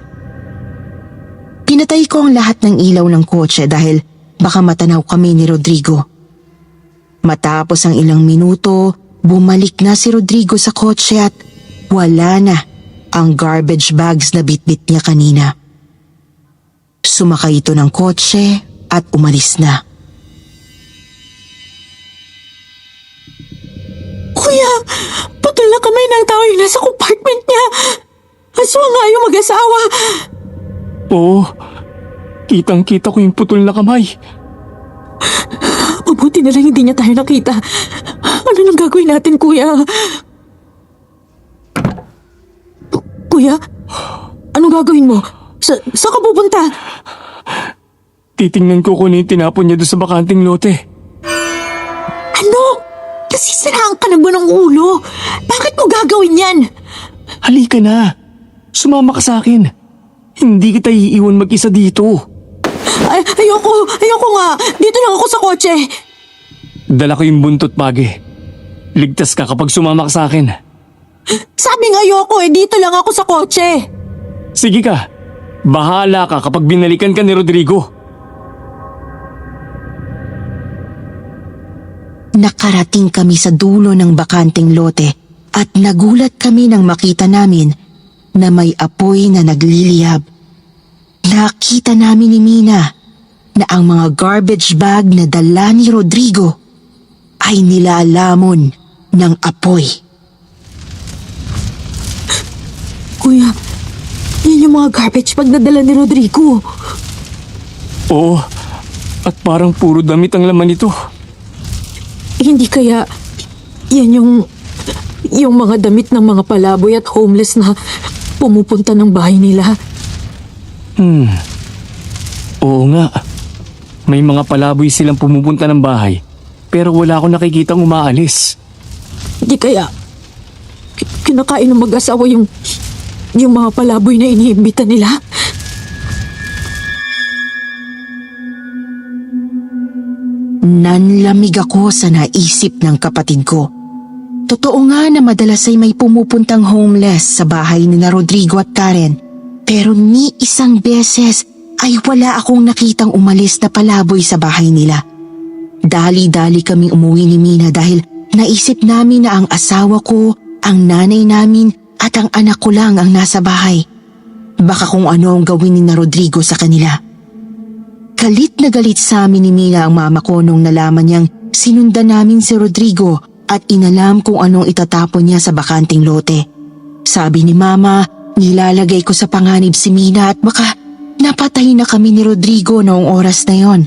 Pinatay ko ang lahat ng ilaw ng kotse dahil baka matanaw kami ni Rodrigo. Matapos ang ilang minuto, bumalik na si Rodrigo sa kotse at wala na ang garbage bags na bitbit niya kanina. Sumakay ito ng kotse at umalis na.
Kuya, putol na kamay ng tao yung nasa compartment niya. Aswang nga yung mag-asawa.
Oo, kitang-kita ko yung putol na kamay.
Mabuti na lang hindi niya tayo nakita. Ano nang gagawin natin, kuya? Kuya, anong gagawin mo? Saan ka pupunta?
Titingnan ko kung ano yung tinapon niya doon sa bakanting lote.
Ano? Nasisiraan ka na ba ng ulo? Bakit mo gagawin yan?
Halika na. Sumama ka sa akin. Hindi kita iiwan mag-isa dito.
Ayoko nga. Dito lang ako sa kotse.
Dala ko yung buntot pagi. Ligtas ka kapag sumama ka sa akin.
Sabi nga ayoko dito lang ako sa kotse.
Sige ka. Bahala ka kapag binalikan ka ni Rodrigo.
nakarating kami sa dulo ng bakanteng lote at nagulat kami nang makita namin na may apoy na nagliliyab. Nakita namin ni Mina na ang mga garbage bag na dala ni Rodrigo ay nilalamon ng apoy.
Kuya, yan yung mga garbage bag na dala ni Rodrigo.
Oo, at parang puro damit ang laman nito.
Hindi kaya yan yung mga damit ng mga palaboy at homeless na pumupunta ng bahay nila.
Oo nga. May mga palaboy silang pumupunta ng bahay, pero wala akong nakikitang umaalis.
Hindi kaya kinakain ng mag-asawa yung mga palaboy na iniimbita nila.
Nanlamig ako sa naisip ng kapatid ko. Totoo nga na madalas ay may pumupuntang homeless sa bahay ni na Rodrigo at Karen, pero ni isang beses ay wala akong nakitang umalis na palaboy sa bahay nila. Dali-dali kaming umuwi ni Mina dahil naisip namin na ang asawa ko, ang nanay namin at ang anak ko lang ang nasa bahay. Baka kung ano ang gawin ni na Rodrigo sa kanila. Galit na galit sa amin ni Mina ang mama ko nung nalaman niyang sinundan namin si Rodrigo at inalam kung anong itatapon niya sa bakanting lote. Sabi ni mama, nilalagay ko sa panganib si Mina at baka napatay na kami ni Rodrigo noong oras na yon.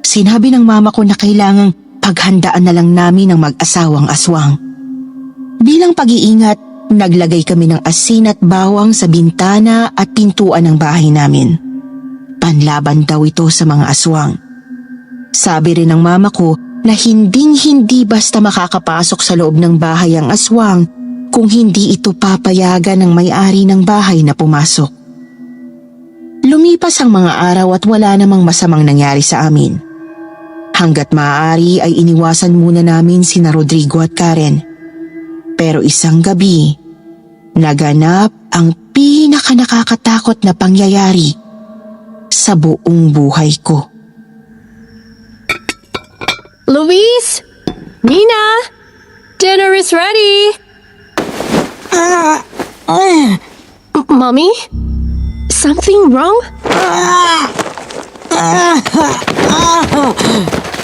Sinabi ng mama ko na kailangang paghandaan na lang namin ang mag-asawang aswang. Bilang pag-iingat, naglagay kami ng asin at bawang sa bintana at pintuan ng bahay namin. Panlaban daw ito sa mga aswang. Sabi rin ng mama ko na hinding-hindi basta makakapasok sa loob ng bahay ang aswang kung hindi ito papayagan ng may-ari ng bahay na pumasok. Lumipas ang mga araw at wala namang masamang nangyari sa amin. Hanggat maaari ay iniwasan muna namin sina Rodrigo at Karen. Pero isang gabi, naganap ang pinakanakakatakot na pangyayari sa buong buhay ko.
Luis! Mina! Dinner is ready! Mommy? Something wrong?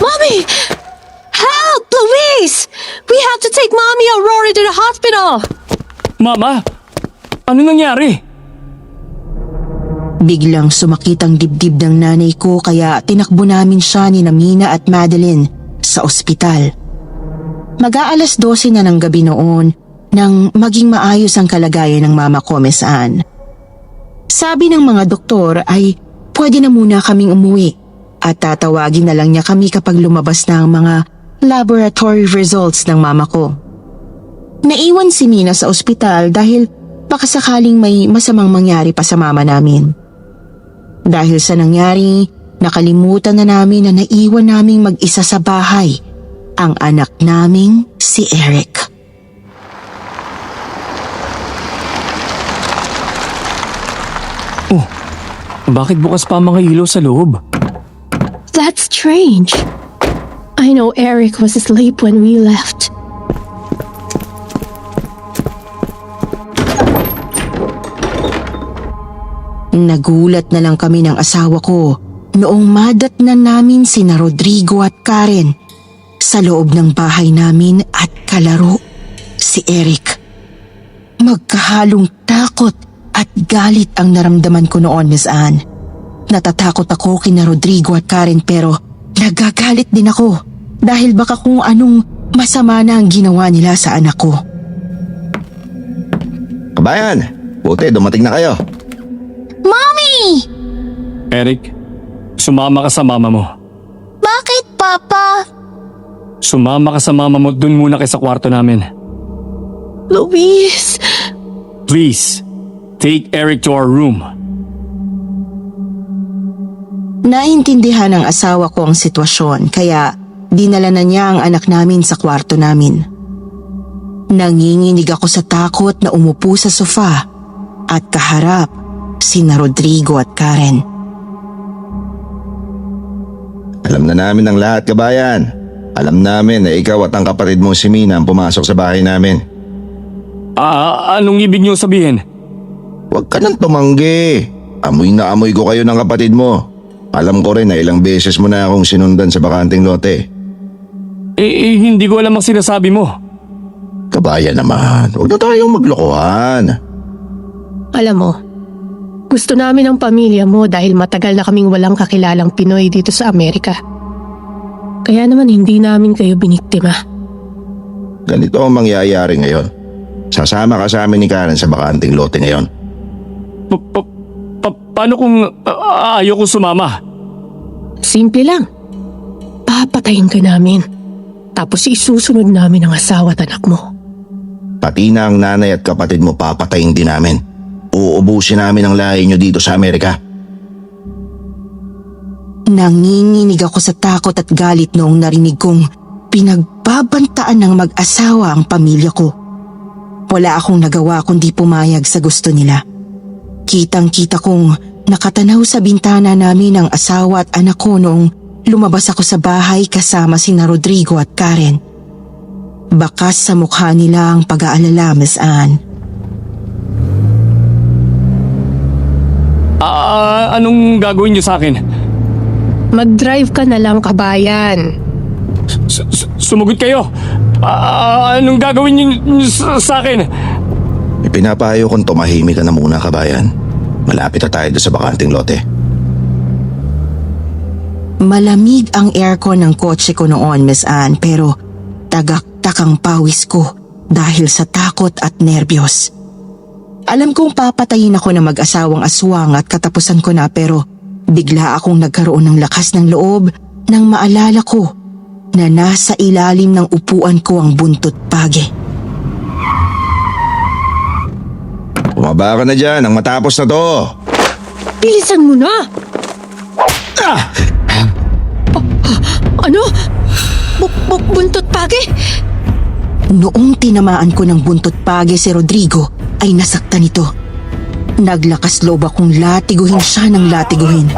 Mommy! Help, Luis! We have to take Mommy Aurora to the hospital!
Mama, ano nangyari?
Biglang sumakit ang dibdib ng nanay ko kaya tinakbo namin siya ni Mina at Madeline sa ospital. Mag-aalas 12 na ng gabi noon nang maging maayos ang kalagayan ng mama ko, Miss Anne. Sabi ng mga doktor ay pwede na muna kaming umuwi at tatawagin na lang niya kami kapag lumabas na ang mga laboratory results ng mama ko. Naiwan si Mina sa ospital dahil baka sakaling may masamang mangyari pa sa mama namin. Dahil sa nangyari, nakalimutan na namin na naiwan naming mag-isa sa bahay ang anak naming si Eric.
Bakit bukas pa ang mga ilaw sa loob?
That's strange. I know Eric was asleep when we left.
Nagulat na lang kami ng asawa ko noong madatnan namin sina Rodrigo at Karen sa loob ng bahay namin at kalaro si Eric. Magkahalong takot at galit ang naramdaman ko noon, Miss Anne. Natatakot ako kina Rodrigo at Karen pero nagagalit din ako dahil baka kung anong masama na ang ginawa nila sa anak ko.
Kabayan, buti dumating na kayo.
Mommy!
Eric, sumama ka sa mama mo.
Bakit, Papa?
Sumama ka sa mama mo dun muna kay sa kwarto namin.
Luis!
Please, take Eric to our room.
Naintindihan ng asawa ko ang sitwasyon kaya dinala na niya ang anak namin sa kwarto namin. Nanginginig ako sa takot na umupo sa sofa at kaharap sina Rodrigo at Karen.
Alam na namin ang lahat, kabayan. Alam namin na ikaw at ang kapatid mong si Mina ang pumasok sa bahay namin.
Anong ibig niyo sabihin?
Huwag ka nang tumanggi. Amoy na amoy ko kayo ng kapatid mo. Alam ko rin na ilang beses mo na akong sinundan sa bakanting lote.
Hindi ko alam ang sinasabi mo.
Kabayan naman, huwag na tayong maglokohan.
Alam mo, gusto namin ang pamilya mo dahil matagal na kaming walang kakilalang Pinoy dito sa Amerika. Kaya naman hindi namin kayo biniktima.
Ganito ang mangyayari ngayon. Sasama ka sa amin ni Karen sa bakanting lote ngayon.
Paano kung ayaw ko sumama?
Simple lang. Papatayin ka namin. Tapos isusunod namin ang asawa at anak mo.
Pati na ang nanay at kapatid mo papatayin din namin. Uubusin namin ang lahi nyo dito sa Amerika.
Nanginginig ako sa takot at galit noong narinig kong pinagbabantaan ng mag-asawa ang pamilya ko. Wala akong nagawa kundi pumayag sa gusto nila. Kitang-kita kong nakatanaw sa bintana namin ang asawa at anak ko noong lumabas ako sa bahay kasama sina Rodrigo at Karen. Bakas sa mukha nila ang pag-aalala, Miss Anne.
Anong gagawin niyo sa akin?
Mag-drive ka na lang, kabayan.
Sumagot kayo. Anong gagawin niyo sa akin?
Ipinapayo kong tumahimik ka na muna, kabayan. Malapit na tayo doon sa bakanting lote.
Malamig ang aircon ng kotse ko noon, Miss Anne, pero tagaktak ang pawis ko dahil sa takot at nerbiyos. Alam kong papatayin ako ng mag-asawang aswang at katapusan ko na, pero bigla akong nagkaroon ng lakas ng loob nang maalala ko na nasa ilalim ng upuan ko ang buntot page.
Bumaba ka na dyan nang matapos na to.
Bilisan mo na! Ano? Buntot pagi?
Noong tinamaan ko ng buntot page si Rodrigo ay nasaktan ito. Naglakas loob akong latiguhin siya ng latiguhin.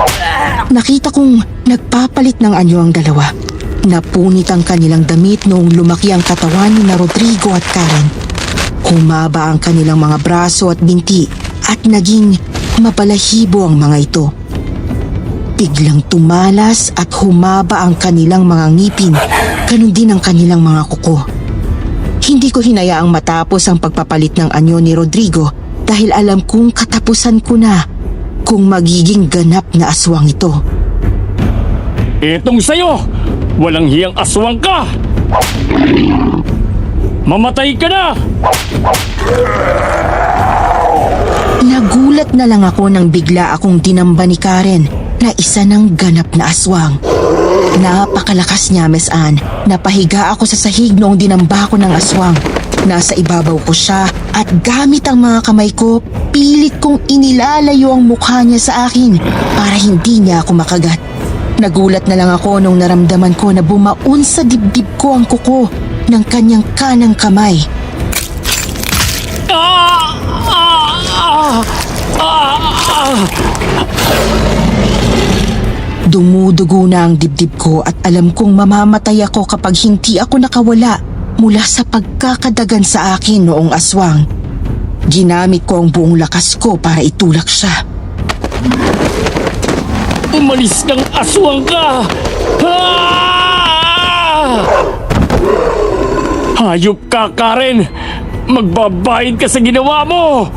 Nakita kong nagpapalit ng anyo ang dalawa. Napunit ang kanilang damit noong lumaki ang katawan ni na Rodrigo at Karen. Humaba ang kanilang mga braso at binti at naging mabalahibo ang mga ito. Biglang tumalas at humaba ang kanilang mga ngipin, ganun din ang kanilang mga kuko. Hindi ko hinayaang matapos ang pagpapalit ng anyo ni Rodrigo dahil alam kong katapusan ko na kung magiging ganap na aswang ito.
Itong sayo! Walang hiyang aswang ka! Mamatay ka na!
Nagulat na lang ako nang bigla akong dinamba ni Karen na isa ng ganap na aswang. Napakalakas niya, Miss Anne. Napahiga ako sa sahig noong dinamba ko ng aswang. Nasa ibabaw ko siya at gamit ang mga kamay ko, pilit kong inilalayo ang mukha niya sa akin para hindi niya ako makagat. Nagulat na lang ako nung naramdaman ko na bumaon sa dibdib ko ang kuko ng kanyang kanang kamay. Dumudugo na ang dibdib ko at alam kong mamamatay ako kapag hindi ako nakawala mula sa pagkakadagan sa akin noong aswang. Ginamit ko ang buong lakas ko para itulak siya.
Umalis kang aswang ka! Hayop ka, Karen! Magbabayad ka sa ginawa mo!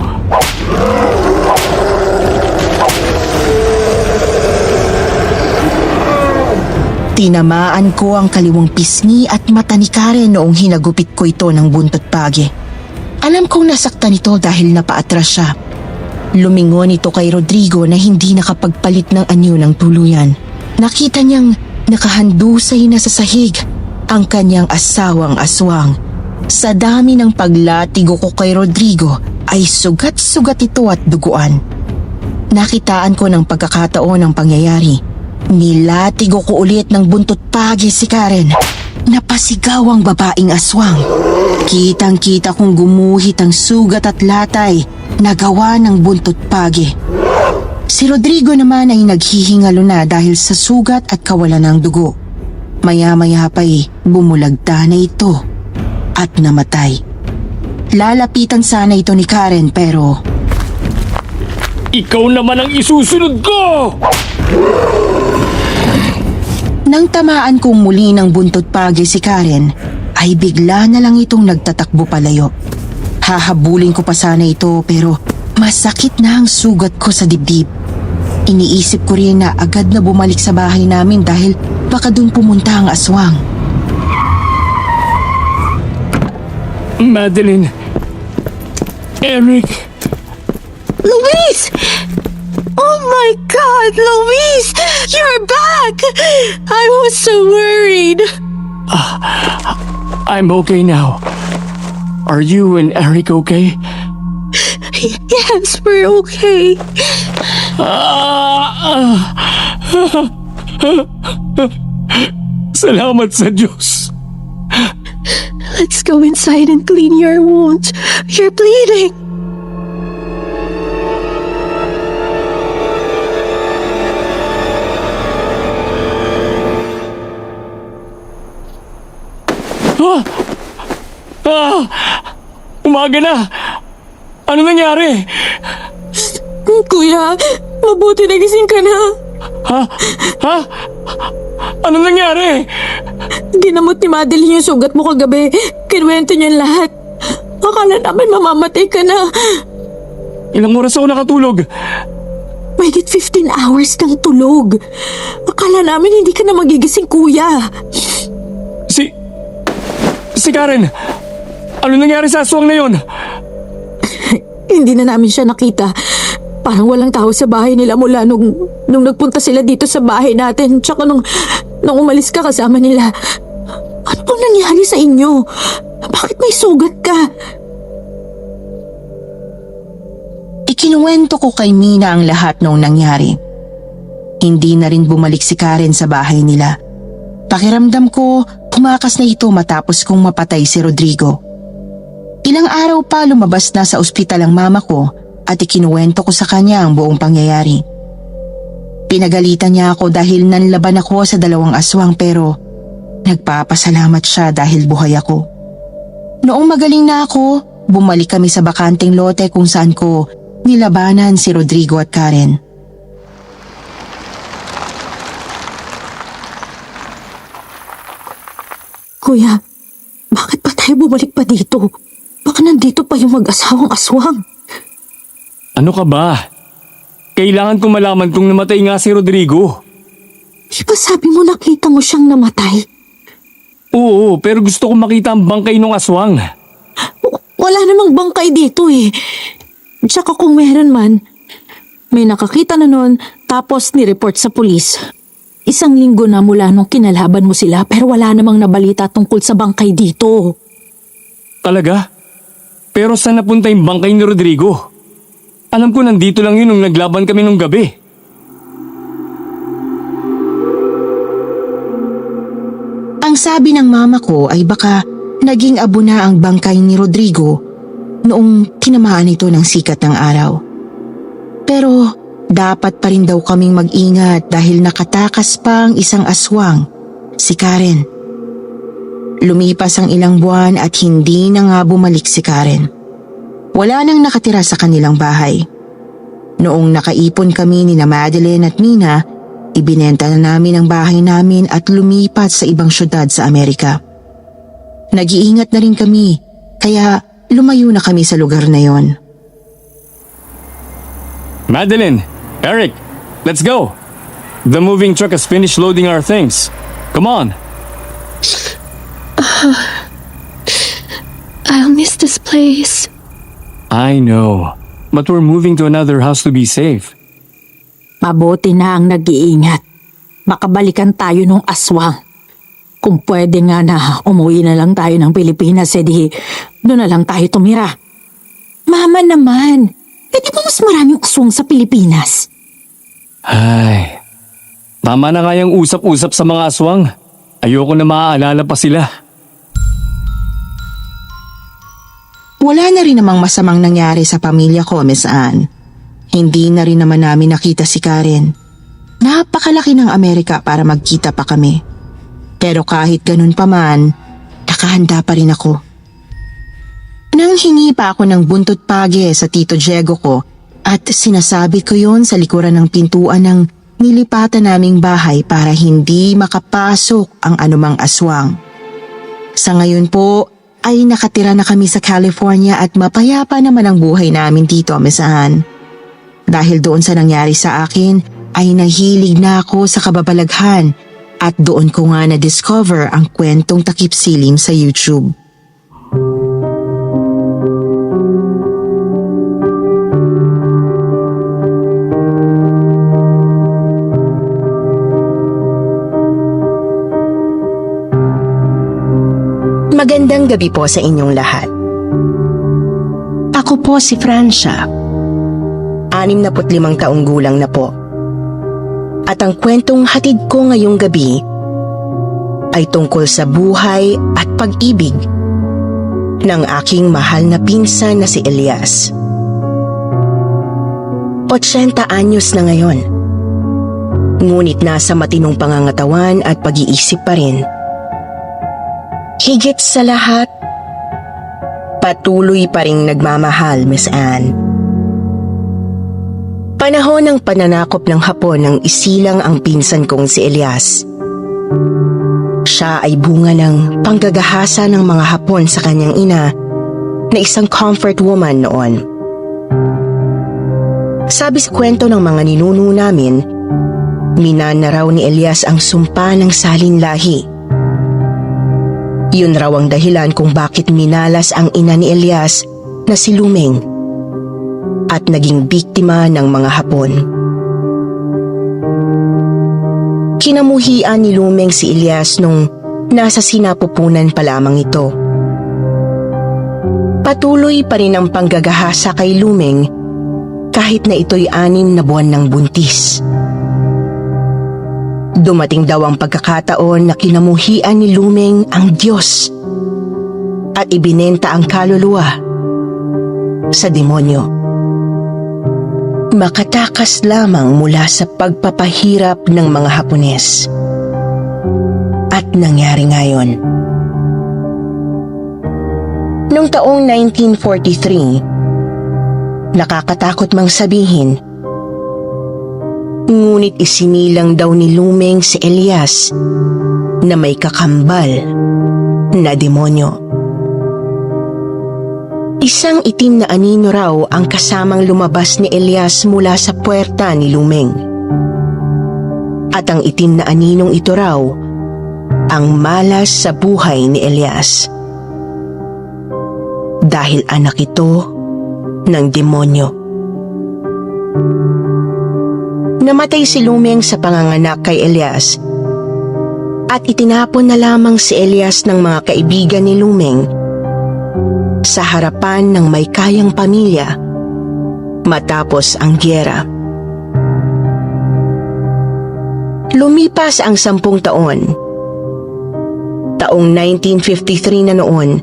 Tinamaan ko ang kaliwang pisngi at mata ni Karen noong hinagupit ko ito ng buntot page. Alam kong nasaktan ito dahil napaatras siya. Lumingon ito kay Rodrigo na hindi nakapagpalit ng anyo ng tuluyan. Nakita niyang nakahandusay na sa sahig ang kanyang asawang aswang. Sa dami ng paglatigo ko kay Rodrigo ay sugat-sugat ito at duguan. Nakitaan ko ng pagkakataon ng pangyayari. Nilatigo ko ulit ng buntot pagi si Karen. Napasigaw ang babaeng aswang. Kitang-kita kong gumuhit ang sugat at latay na gawa ng buntot pagi. Si Rodrigo naman ay naghihingalo na dahil sa sugat at kawalan ng dugo. Maya-maya pa'y bumulagta na ito at namatay. Lalapitan sana ito ni Karen pero
Ikaw naman ang isusunod ko!
nang tamaan kong muli ng buntot pagi si Karen, ay bigla na lang itong nagtatakbo palayo. Hahabulin ko pa sana ito pero masakit na ang sugat ko sa dibdib. Iniisip ko rin na agad na bumalik sa bahay namin dahil baka dun pumunta ang aswang.
Madeline. Eric.
Luis! Oh my God, Luis! You're back! I was so worried.
I'm okay now. Are you and Eric okay?
Yes, we're okay.
Salamat sa Diyos.
Let's go inside and clean your wounds. You're bleeding.
Umaga na. Ano nangyari?
Kuya, mabuti nagising ka na.
Ha? Ano nangyari?
Ginamot ni Madeline yung sugat mo kagabi. Kinuwento niya lahat. Akala namin mamamatay ka na.
Ilang oras ako nakatulog?
Mahigit 15 hours kang tulog. Akala namin hindi ka na magigising, kuya.
Si Karen, ano nangyari sa aswang na yun?
Hindi na namin siya nakita. Parang walang tao sa bahay nila mula nung nagpunta sila dito sa bahay natin. Tsaka nung umalis ka kasama nila. Ano bang nangyari sa inyo? Bakit may sugat ka?
Ikinuwento ko kay Mina ang lahat noong nangyari. Hindi na rin bumalik si Karen sa bahay nila. Pakiramdam ko, tumakas na ito matapos kong mapatay si Rodrigo. Ilang araw pa lumabas na sa ospital ang mama ko at ikinuwento ko sa kanya ang buong pangyayari. Pinagalitan niya ako dahil nanlaban ako sa 2 aswang pero nagpapasalamat siya dahil buhay ako. Noong magaling na ako, bumalik kami sa bakanting lote kung saan ko nilabanan si Rodrigo at Karen.
Kuya, bakit pa tayo bumalik pa dito? Baka nandito pa yung mag-asawang aswang.
Ano ka ba? Kailangan ko malaman kung namatay nga si Rodrigo.
Di ba sabi mo nakita mo siyang namatay?
Oo, pero gusto ko makita ang bangkay ng aswang.
Wala namang bangkay dito eh. Tsaka kung meron man, may nakakita na nun tapos ni-report sa pulis. 1 linggo na mula nung kinalaban mo sila pero wala namang nabalita tungkol sa bangkay dito.
Talaga? Pero saan napunta yung bangkay ni Rodrigo? Alam ko nandito lang yun nung naglaban kami nung gabi.
Ang sabi ng mama ko ay baka naging abo na ang bangkay ni Rodrigo noong tinamaan ito ng sikat ng araw. Pero dapat pa rin daw kaming mag-ingat dahil nakatakas pa ang isang aswang, si Karen. Lumipas ang ilang buwan at hindi na nga bumalik si Karen. Wala nang nakatira sa kanilang bahay. Noong nakaipon kami ni Madeline at Mina, ibinenta na namin ang bahay namin at lumipat sa ibang syudad sa Amerika. Nag-iingat na rin kami, kaya lumayo na kami sa lugar na yon.
Madeline, Eric, let's go. The moving truck has finished loading our things. Come on.
I'll miss this place.
I know, but we're moving to another house to be safe.
Mabuti na ang nag-iingat. Makabalikan tayo nung aswang. Kung pwede nga na umuwi na lang tayo ng Pilipinas, edi doon na lang tayo tumira. Mama naman, di ba mas maraming aswang sa Pilipinas?
Ay, tama na nga yung usap-usap sa mga aswang. Ayoko na maaalala pa sila.
Wala na rin namang masamang nangyari sa pamilya ko, Miss Anne. Hindi na rin naman namin nakita si Karen. Napakalaki ng Amerika para magkita pa kami. Pero kahit ganun pa man, nakahanda pa rin ako. Nang hingi pa ako ng buntot page sa Tito Diego ko at sinasabi ko yon sa likuran ng pintuan ng nilipatan naming bahay para hindi makapasok ang anumang aswang. Sa ngayon po ay nakatira na kami sa California at mapayapa naman ang buhay namin dito, Miss Anne. Dahil doon sa nangyari sa akin ay nahilig na ako sa kababalaghan at doon ko nga na-discover ang kwentong takip silim sa YouTube. Magandang gabi po sa inyong lahat. Ako po si Francia. 65 taong gulang na po. At ang kwentong hatid ko ngayong gabi ay tungkol sa buhay at pag-ibig ng aking mahal na pinsan na si Elias. 80 anyos na ngayon. Ngunit nasa matinong pangangatawan at pag-iisip pa rin. Higit sa lahat, patuloy pa ring nagmamahal, Miss Anne. Panahon ng pananakop ng Hapon nang isilang ang pinsan kong si Elias. Siya ay bunga ng panggagahasa ng mga Hapon sa kanyang ina na isang comfort woman noon. Sabi sa kwento ng mga ninuno namin, minana raw ni Elias ang sumpa ng salin lahi. Yun raw ang dahilan kung bakit minalas ang ina ni Elias na si Lumeng at naging biktima ng mga Hapon. Kinamuhian ni Lumeng si Elias nung nasa sinapupunan pa lamang ito. Patuloy pa rin ang panggagahasa kay Lumeng kahit na ito'y 6 na buwan ng buntis. Dumating daw ang pagkakataon na kinamuhian ni Lumeng ang Diyos at ibinenta ang kaluluwa sa demonyo. Makatakas lamang mula sa pagpapahirap ng mga Hapones. At nangyari ngayon. Noong taong 1943, nakakatakot mang sabihin, ngunit isinilang daw ni Lumeng si Elias na may kakambal na demonyo. Isang itim na anino raw ang kasamang lumabas ni Elias mula sa puwerta ni Lumeng. At ang itim na aninong ito raw ang malas sa buhay ni Elias. Dahil anak ito ng demonyo. Namatay si Lumeng sa panganganak kay Elias at itinapon na lamang si Elias ng mga kaibigan ni Lumeng sa harapan ng may kayang pamilya matapos ang gyera. Lumipas ang 10 taon. Taong 1953 na noon,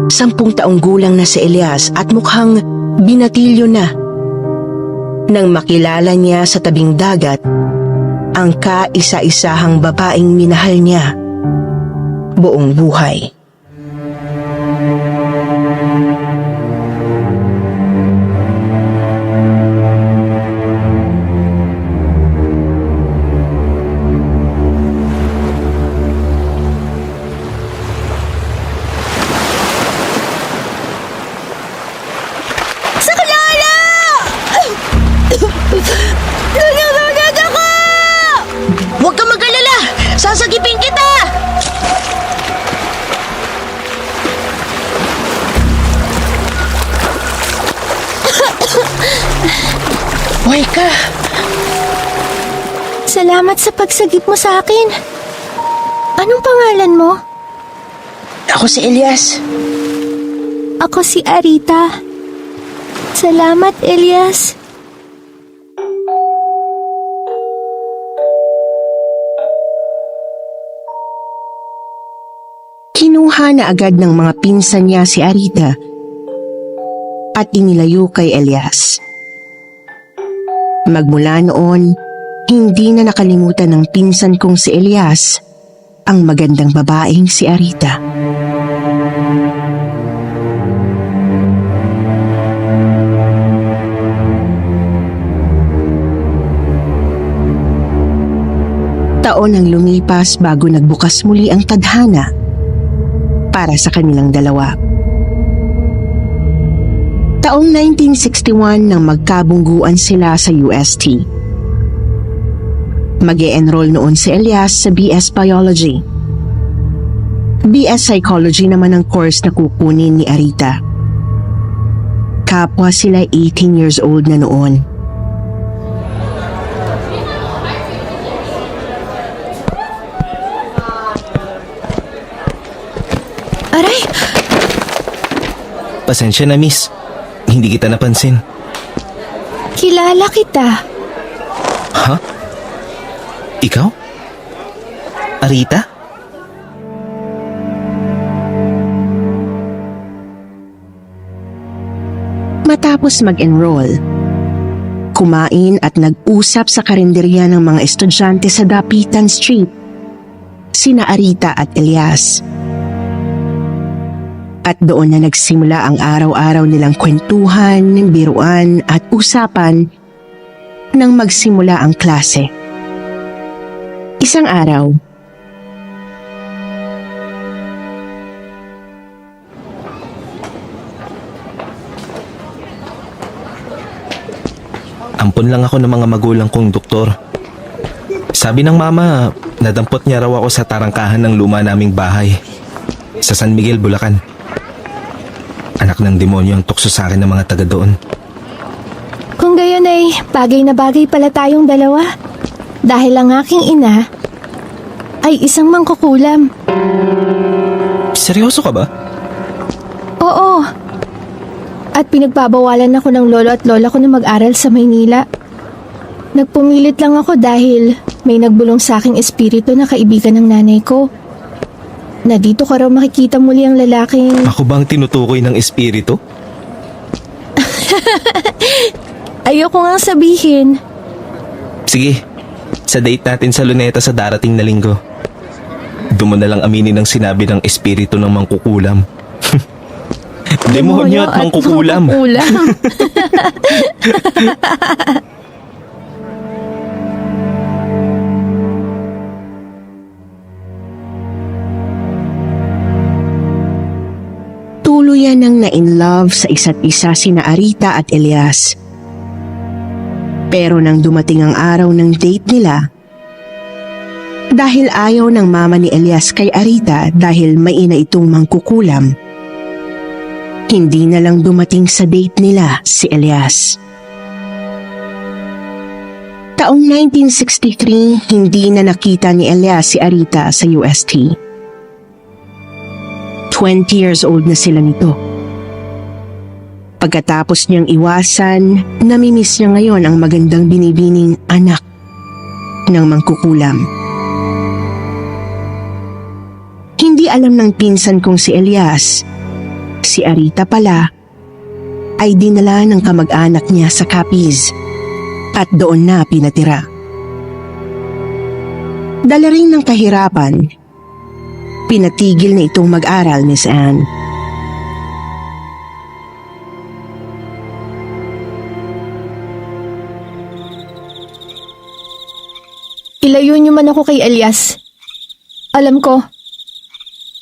10 taong gulang na si Elias at mukhang binatilyo na nang makilala niya sa tabing dagat ang kaisa-isahang babaeng minahal niya buong buhay.
Huwag kang mag-alala! Sasagipin kita!
Hoy ka!
Salamat sa pagsagip mo sa akin. Anong pangalan mo?
Ako si Elias.
Ako si Arita. Salamat, Elias.
Kinuha na agad ng mga pinsan niya si Arita at inilayo kay Elias. Magmula noon, hindi na nakalimutan ng pinsan kong si Elias ang magandang babaeng si Arita. Taon ang lumipas bago nagbukas muli ang tadhana para sa kanilang dalawa. Taong 1961 nang magkabungguan sila sa UST. Mag-e-enroll noon si Elias sa BS Biology. BS Psychology naman ang course na kukunin ni Arita. Kapwa sila 18 years old na noon.
Aray!
Pasensya na, miss. Hindi kita napansin.
Kilala kita.
Ha? Ikaw? Arita?
Matapos mag-enroll, kumain at nag-usap sa karinderya ng mga estudyante sa Dapitan Street, sina Arita at Elias. At doon na nagsimula ang araw-araw nilang kwentuhan, biruan at usapan nang magsimula ang klase. Isang araw,
Ampon lang ako ng mga magulang kong doktor. Sabi ng mama, nadampot niya raw ako sa tarangkahan ng luma naming bahay sa San Miguel, Bulacan. Anak ng demonyo ang tukso sa akin ng mga taga doon.
Kung gayon ay bagay na bagay pala tayong dalawa. Dahil ang aking ina ay isang mangkukulam.
Seryoso ka ba?
Oo. At pinagbabawalan ako ng lolo at lola ko na mag-aral sa Maynila. Nagpumilit lang ako dahil may nagbulong sa aking espiritu na kaibigan ng nanay ko. Na dito ka raw makikita muli ang lalaking...
Ako bang tinutukoy ng espiritu?
Ayoko ngang sabihin.
Sige, sa date natin sa Luneta sa darating na linggo. Doon mo na lang aminin ang sinabi ng espiritu ng mangkukulam. Demonyo at mangkukulam.
tuluyan nang na-in-love sa isa't isa sina Arita at Elias. Pero nang dumating ang araw ng date nila, dahil ayaw ng mama ni Elias kay Arita dahil may ina itong mangkukulam, hindi na lang dumating sa date nila si Elias. Taong 1963, hindi na nakita ni Elias si Arita sa UST. 20 years old na sila nito. Pagkatapos niyang iwasan, namimiss niya ngayon ang magandang binibining anak ng mangkukulam. Hindi alam ng pinsan kong si Elias, si Arita pala ay dinala ng kamag-anak niya sa Capiz at doon na pinatira. Dala rin ng kahirapan, pinatigil na itong mag-aral, Miss Anne.
Ilayo niyo man ako kay Elias. Alam ko,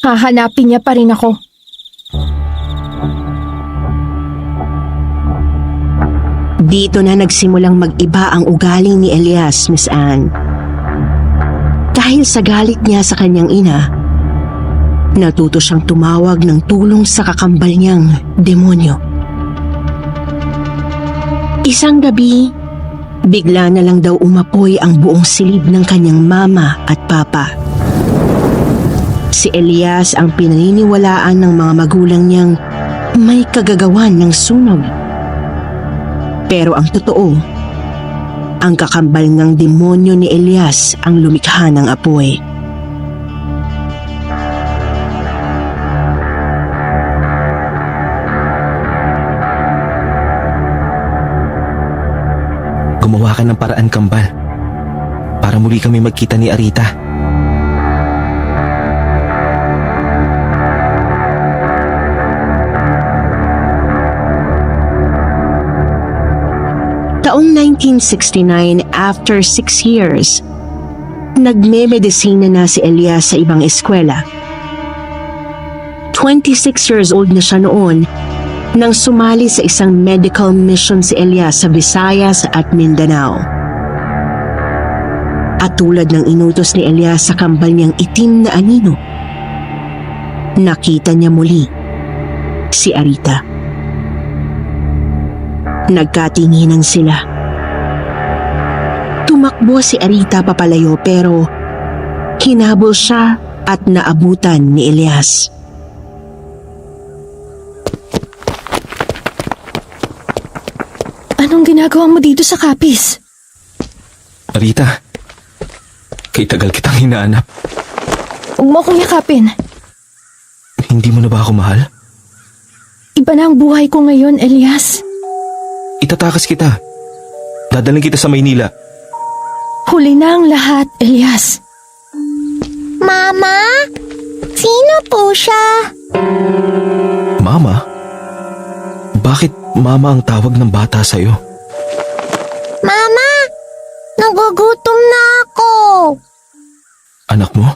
hahanapin niya pa rin ako.
Dito na nagsimulang mag-iba ang ugali ni Elias, Miss Anne. Dahil sa galit niya sa kanyang ina, natuto siyang tumawag ng tulong sa kakambal niyang demonyo. Isang gabi, bigla na lang daw umapoy ang buong silid ng kanyang mama at papa. Si Elias ang pinaniniwalaan ng mga magulang niyang may kagagawan ng sunog. Pero ang totoo, ang kakambal ng demonyo ni Elias ang lumikha ng apoy.
Gumawa ka ng paraan, kambal, para muli kami magkita ni Arita.
Taong 1969, after 6 years, nagme-medisina na si Elias sa ibang eskwela. 26 years old na siya noon nang sumali sa isang medical mission si Elias sa Visayas at Mindanao. At tulad ng inutos ni Elias sa kambal niyang itim na anino, nakita niya muli si Arita. Nagkatinginan sila. Tumakbo si Arita papalayo pero hinabol siya at naabutan ni Elias.
Anong ginagawa mo dito sa kapis?
Arita, kay tagal kitang hinahanap.
Huwag mo akong yakapin.
Hindi mo na ba ako mahal?
Iba na ang buhay ko ngayon, Elias.
Itatakas kita. Dadaling kita sa Maynila.
Huli na ang lahat, Elias.
Mama? Sino po siya?
Mama? Bakit mama ang tawag ng bata sa'yo?
Mama! Nagugutom na ako!
Anak mo?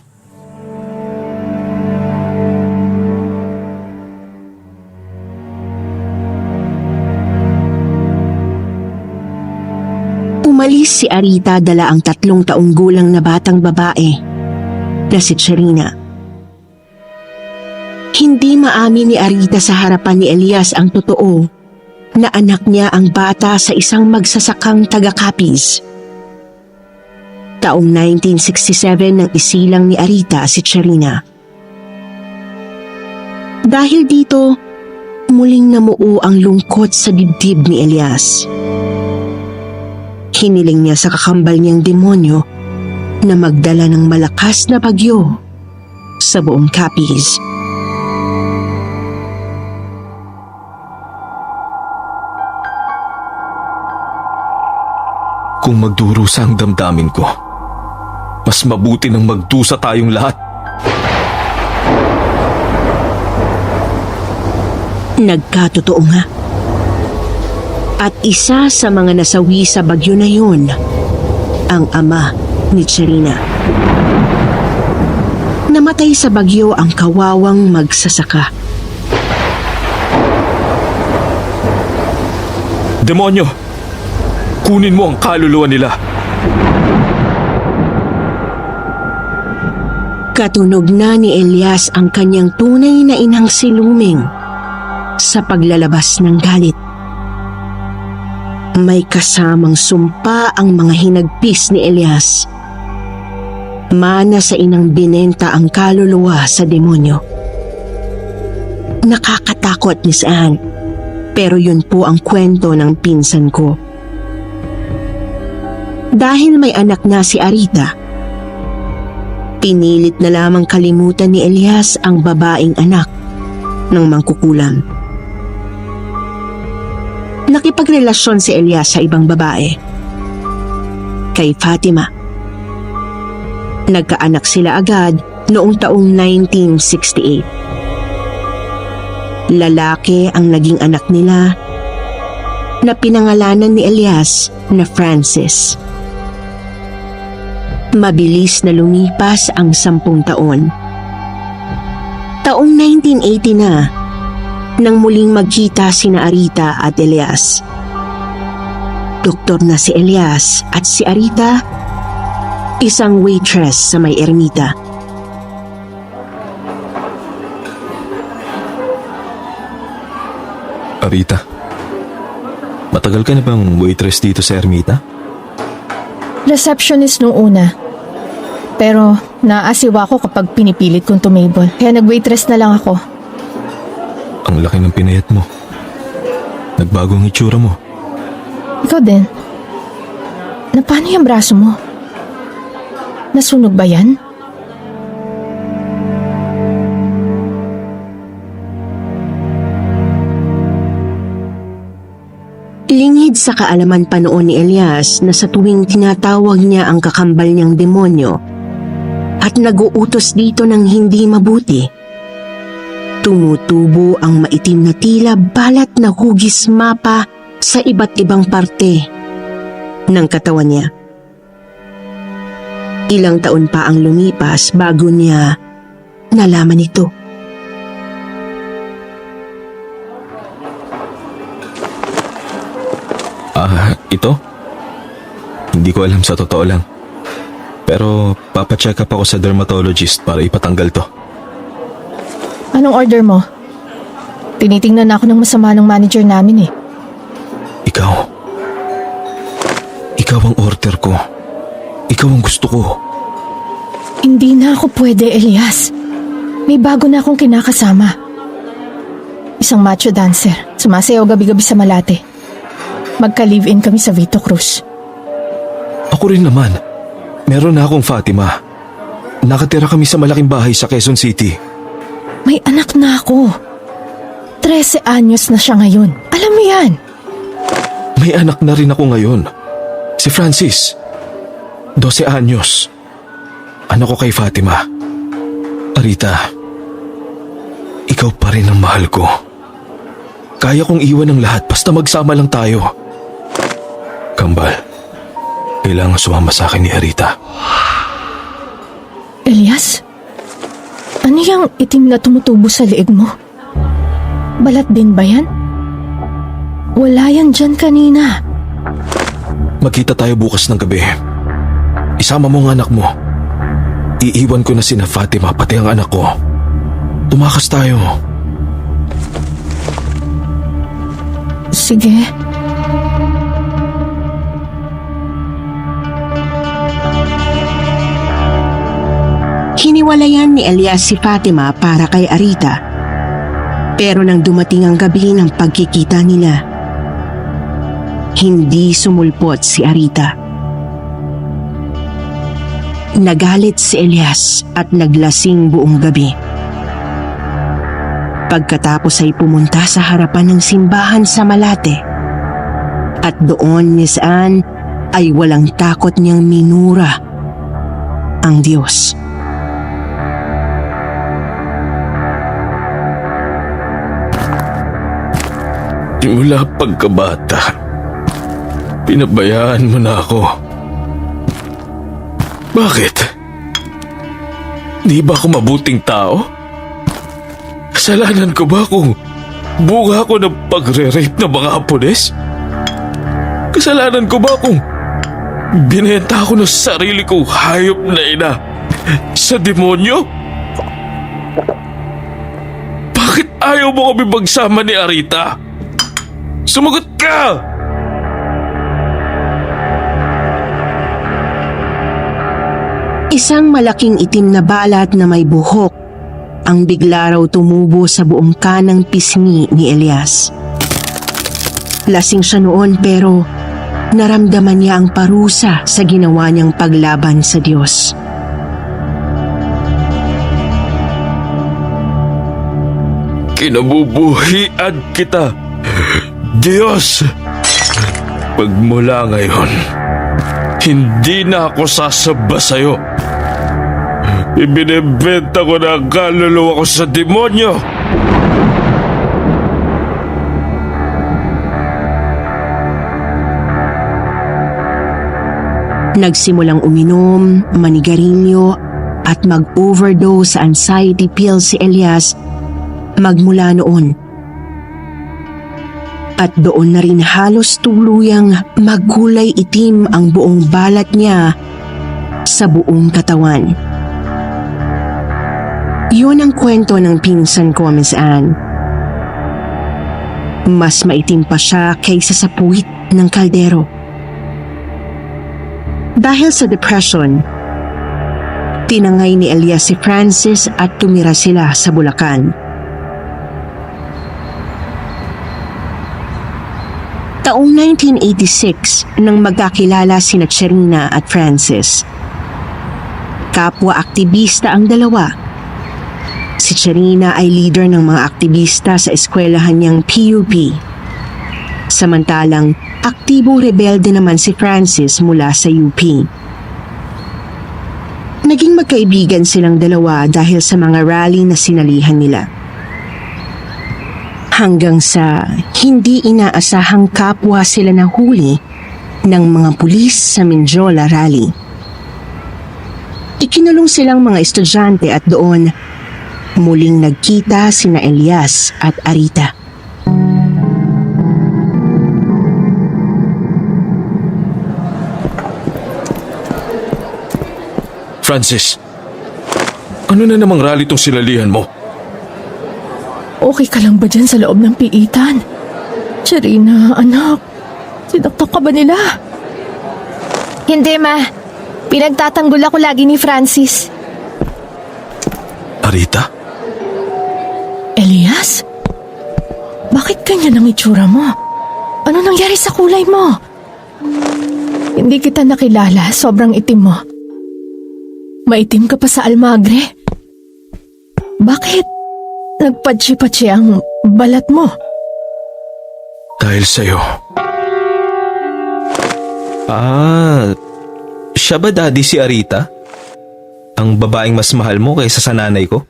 Umalis si Arita dala ang 3 taong gulang na batang babae na si Cherina. Hindi maamin ni Arita sa harapan ni Elias ang totoo na anak niya ang bata sa isang magsasakang taga-Capiz. Taong 1967 nang isilang ni Arita si Cherina. Dahil dito, muling namuo ang lungkot sa dibdib ni Elias. Hiniling niya sa kakambal niyang demonyo na magdala ng malakas na bagyo sa buong Capiz.
Kung magdurusa ang damdamin ko, mas mabuti nang magdusa tayong lahat.
Nagkatotoo nga. At isa sa mga nasawi sa bagyo na yun, ang ama ni Cherina. Namatay sa bagyo ang kawawang magsasaka.
Demonyo! Kunin mo ang kaluluwa nila!
Katunog na ni Elias ang kanyang tunay na inang si Luming sa paglalabas ng galit. May kasamang sumpa ang mga hinagpis ni Elias. Mana sa inang binenta ang kaluluwa sa demonyo. Nakakatakot, Miss Anne, pero yun po ang kwento ng pinsan ko. Dahil may anak na si Arita, pinilit na lamang kalimutan ni Elias ang babaeng anak ng mangkukulam. Nakipagrelasyon si Elias sa ibang babae. Kay Fatima. Nagkaanak sila agad noong taong 1968. Lalaki ang naging anak nila na pinangalanan ni Elias na Francis. Mabilis na lumipas ang 10 taon. Taong 1980 na, nang muling magkita sina Arita at Elias. Doktor na si Elias at si Arita, isang waitress sa may ermita.
Arita, matagal ka na bang waitress dito sa ermita?
Receptionist nung una. Pero naaasiwa ko kapag pinipilit kong tumable. Kaya nag-waitress na lang ako.
Ang laki ng pinayat mo. Nagbago ang itsura mo.
Ikaw din. Na paano yung braso mo? Nasunog ba yan?
Lingid sa kaalaman pa noon ni Elias na sa tuwing tinatawag niya ang kakambal niyang demonyo at nag-uutos dito ng hindi mabuti, tumutubo ang maitim na tila balat na hugis mapa sa iba't ibang parte ng katawan niya. Ilang taon pa ang lumipas bago niya nalaman ito.
Ito? Hindi ko alam sa totoo lang. Pero papacheck up ako sa dermatologist para ipatanggal to.
Anong order mo? Tinitingnan ako ng masama ng manager namin eh.
Ikaw ang order ko. Ikaw ang gusto ko.
Hindi na ako pwede, Elias. May bago na akong kinakasama. Isang macho dancer. Sumasayaw gabi-gabi sa Malate. Magka-live-in kami sa Vito Cruz.
Ako rin naman. Meron na akong Fatima. Nakatira kami sa malaking bahay sa Quezon City.
May anak na ako. 13 anyos na siya ngayon. Alam mo yan.
May anak na rin ako ngayon. Si Francis. 12 anyos. Ano ko kay Fatima? Arita, ikaw pa rin ang mahal ko. Kaya kong iwan ng lahat basta magsama lang tayo. Kambal, kailangan sumama sa akin ni Arita.
Elias? Ano yung itim na tumutubo sa leeg mo? Balat din ba yan? Wala yan dyan kanina.
Magkita tayo bukas ng gabi. Isama mo ang anak mo. Iiwan ko na sina Fatima pati ang anak ko. Tumakas tayo.
Sige.
Hiniwalayan ni Elias si Fatima para kay Arita. Pero nang dumating ang gabi ng pagkikita nila, hindi sumulpot si Arita. Nagalit si Elias at naglasing buong gabi. Pagkatapos ay pumunta sa harapan ng simbahan sa Malate. At doon, Miss Anne, ay walang takot niyang minura ang Diyos.
Mula pagkabata, pinabayaan mo na ako. Bakit? Di ba ako mabuting tao? Kasalanan ko ba kung buga ako ng pagre-rape ng mga Hapones? Kasalanan ko ba kung binenta ako ng sarili kong hayop na ina sa demonyo? Bakit ayaw mo kami magsama ni Arita? Sumagot ka!
Isang malaking itim na balat na may buhok ang bigla raw tumubo sa buong kanang pisngi ni Elias. Lasing siya noon pero naramdaman niya ang parusa sa ginawa niyang paglaban sa Diyos.
Kinabubuhian kita, Diyos! Pagmula ngayon, hindi na ako sasamba sa'yo. Ibinibenta ko na ang kaluluwa ko sa demonyo.
Nagsimulang uminom, manigarilyo at mag-overdose sa anxiety pills si Elias magmula noon. At doon na rin halos tuluyang magkulay itim ang buong balat niya sa buong katawan. Yun ang kwento ng pinsan ko, Miss Anne. Mas maitim pa siya kaysa sa puwit ng kaldero. Dahil sa depression, tinangay ni Elias si Francis at tumira sila sa Bulacan. Taong 1986 nang magkakilala sina Cherina at Francis. Kapwa-aktivista ang dalawa. Si Cherina ay leader ng mga aktivista sa eskwelahan niyang PUP. Samantalang aktibong rebelde naman si Francis mula sa UP. Naging magkaibigan silang dalawa dahil sa mga rally na sinalihan nila. Hanggang sa hindi inaasahang kapwa sila nahuli ng mga pulis sa Mindiola Rally. Ikinulong silang mga estudyante at doon muling nagkita sina Elias at Arita.
Francis, ano na namang rally tong sinalihan mo?
Okay ka lang ba dyan sa loob ng piitan? Cherina, anak. Sinaktan ka ba nila?
Hindi, Ma. Pinagtatanggol ako lagi ni Francis.
Arita?
Elias? Bakit ganyan ang itsura mo? Ano nangyari sa kulay mo? Hindi kita nakilala, sobrang itim mo. Maitim ka pa sa almagre. Bakit nagpatsi-patsi ang balat mo?
Dahil sa'yo.
Siya ba daddy si Arita? Ang babaeng mas mahal mo kaysa sa nanay ko?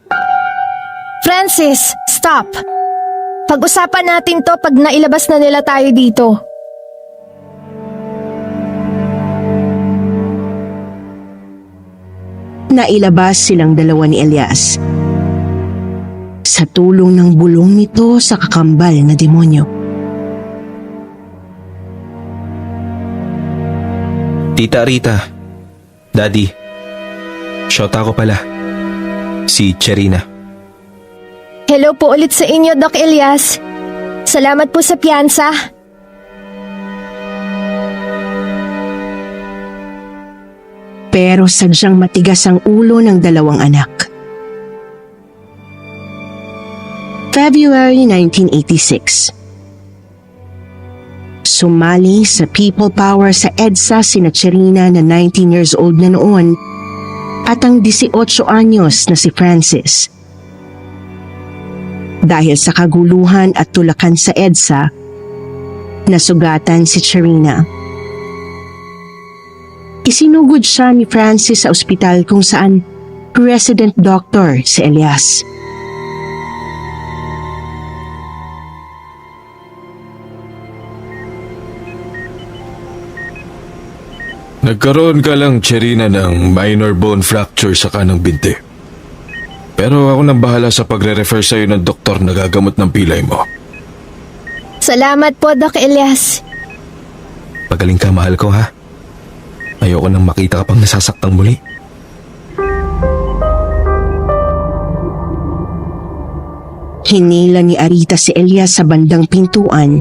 Francis, stop! Pag-usapan natin to pag nailabas na nila tayo dito.
Nailabas silang dalawa ni Elias sa tulong ng bulong nito sa kakambal na demonyo.
Tita Arita, Daddy, shota ko pala. Si Cherina.
Hello po ulit sa inyo, Doc Elias. Salamat po sa piyansa.
Pero sadyang matigas ang ulo ng dalawang anak. February 1986. Sumali sa People Power sa EDSA sina Cherina na 19 years old na noon at ang 18 anyos na si Francis. Dahil sa kaguluhan at tulakan sa EDSA, nasugatan si Cherina. Isinugod siya ni Francis sa ospital kung saan resident doctor si Elias.
Nagkaroon ka lang, Cherina, ng minor bone fracture sa kanang binti. Pero ako nang bahala sa pagre-refer sa'yo ng doktor na gagamot ng pilay mo.
Salamat po, Doc Elias.
Pagaling ka, mahal ko, ha? Ayoko nang makita ka pang nasasaktang muli.
Hinila ni Arita si Elias sa bandang pintuan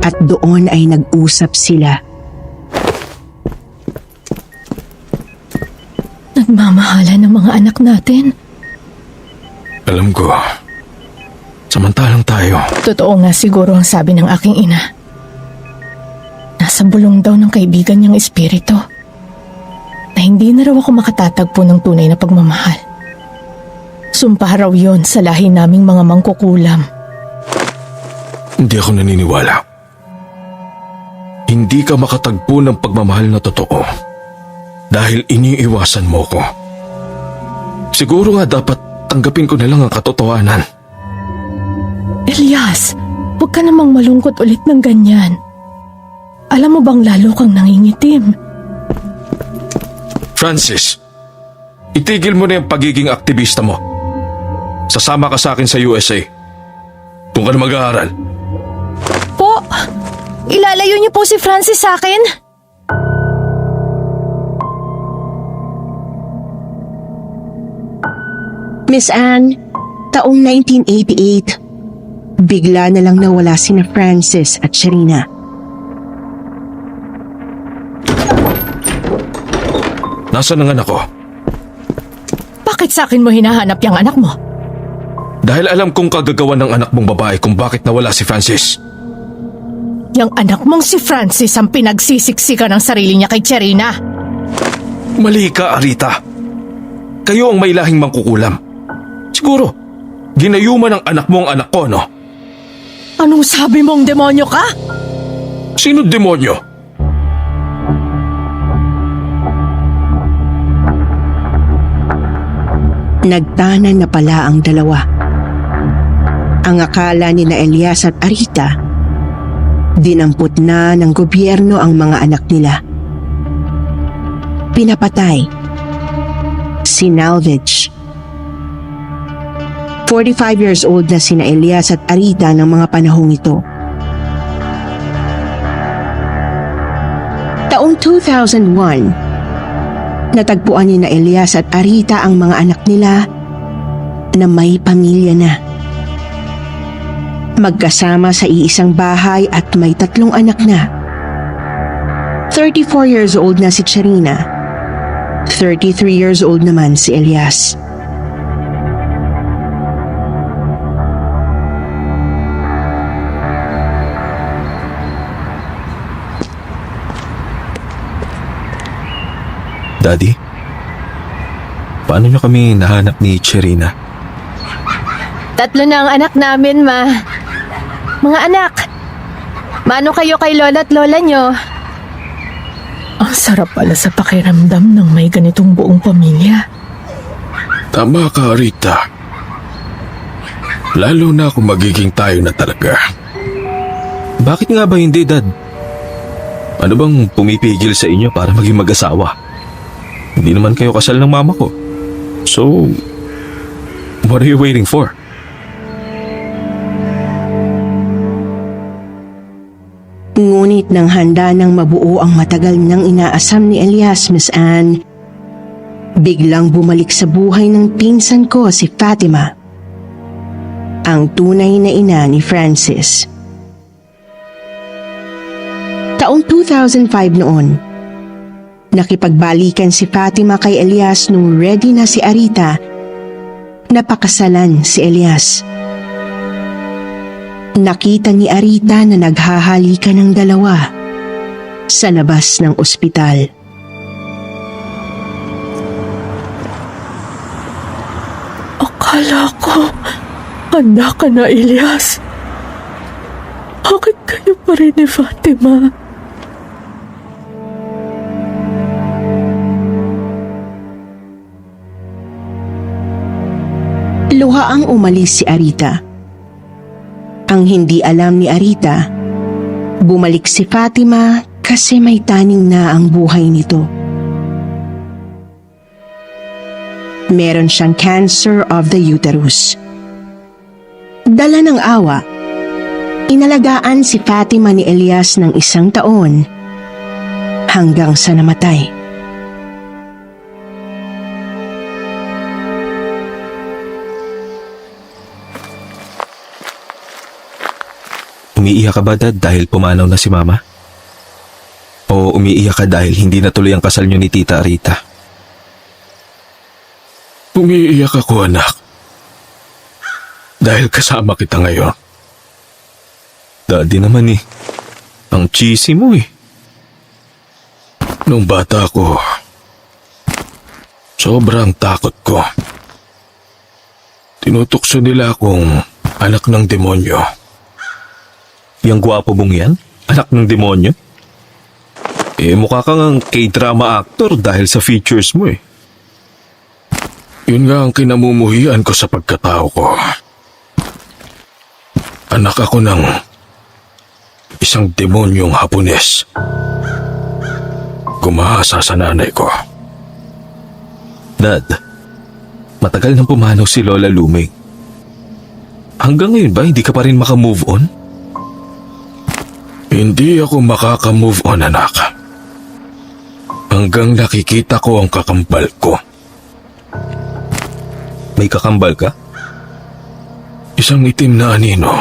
at doon ay nag-usap sila.
Nagmamahala ng mga anak natin.
Alam ko, samantalang tayo.
Totoo nga siguro ang sabi ng aking ina. Nasa bulong daw ng kaibigan niyang espiritu. Na hindi na raw ako makatatagpo ng tunay na pagmamahal. Sumpa raw yon sa lahi naming mga mangkukulam.
Hindi ako naniniwala. Hindi ka makatagpo ng pagmamahal na totoo dahil iniiwasan mo ko. Siguro nga dapat tanggapin ko na lang ang katotohanan.
Elias, huwag ka namang malungkot ulit ng ganyan. Alam mo bang lalo kang nangingitim?
Francis, itigil mo na yung pagiging aktivista mo. Sasama ka sa akin sa USA. Kung ka na mag-aaral.
Po, ilalayo niyo po si Francis sa akin?
Miss Anne, taong 1988, bigla na lang nawala sina Francis at Cherina.
Nasaan ang anak ko?
Bakit sa akin mo hinahanap yung anak mo?
Dahil alam kong kagagawan ng anak mong babae kung bakit nawala si Francis.
Yung anak mong si Francis ang pinagsisiksikan ng sarili niya kay Cherina.
Mali ka, Arita. Kayo ang may lahing mangkukulam. Siguro, ginayuman ng anak mo ang anak ko, no?
Anong sabi mong demonyo ka?
Sino demonyo?
Nagtanan na pala ang dalawa. Ang akala ni na Elias at Arita, Dinampot na ng gobyerno ang mga anak nila. Pinapatay. Sinalvage. 45 years old na sina Elias at Arita ng mga panahong ito. Taong 2001, natagpuan ni na Elias at Arita ang mga anak nila na may pamilya na. Magkasama sa iisang bahay at may 3 anak na. 34 years old na si Charina. 33 years old naman si Elias.
Daddy, paano niyo kami nahanap ni Cherina?
3 na ang anak namin, Ma. Mga anak, maano kayo kay lola at lola nyo?
Ang sarap pala sa pakiramdam ng may ganitong buong pamilya.
Tama ka, Rita. Lalo na kung magiging tayo na talaga.
Bakit nga ba hindi, Dad? Ano bang pumipigil sa inyo para maging mag-asawa? Hindi naman kayo kasal ng mama ko. So, what are you waiting for?
Ngunit nang handa ng mabuo ang matagal nang inaasam ni Elias, Miss Anne, biglang bumalik sa buhay ng pinsan ko si Fatima, ang tunay na ina ni Francis. Taong 2005 noon, nakipagbalikan si Fatima kay Elias nung ready na si Arita na pakasalan si Elias. Nakita ni Arita na naghahalikan ng dalawa sa labas ng ospital.
Akala ko, anak ka na, Elias. Bakit kayo pa rin ni Fatima?
Luhaang umalis si Arita. Ang hindi alam ni Arita, bumalik si Fatima kasi may taning na ang buhay nito. Meron siyang cancer of the uterus. Dala ng awa, inalagaan si Fatima ni Elias ng 1 taon hanggang sa namatay.
Umiiyak ka ba, Dad, dahil pumanaw na si Mama? O umiiyak ka dahil hindi natuloy ang kasal niyo ni Tita Rita?
Umiiyak ako, anak. Dahil kasama kita ngayon.
Daddy naman eh. Ang cheesy mo eh.
Nung bata ako, sobrang takot ko. Tinutukso nila akong anak ng demonyo.
Yang gwapo mong yan? Anak ng demonyo? Eh, mukha kang K-drama actor dahil sa features mo eh.
Yun nga ang kinamumuhian ko sa pagkatao ko. Anak ako ng isang demonyong Hapones. Gumahasa sa nanay ko.
Dad, matagal nang pumanaw si Lola Luming. Hanggang ngayon ba hindi ka pa rin makamove on?
Hindi ako makaka-move on, anak. Hanggang nakikita ko ang kakambal ko.
May kakambal ka?
Isang itim na anino.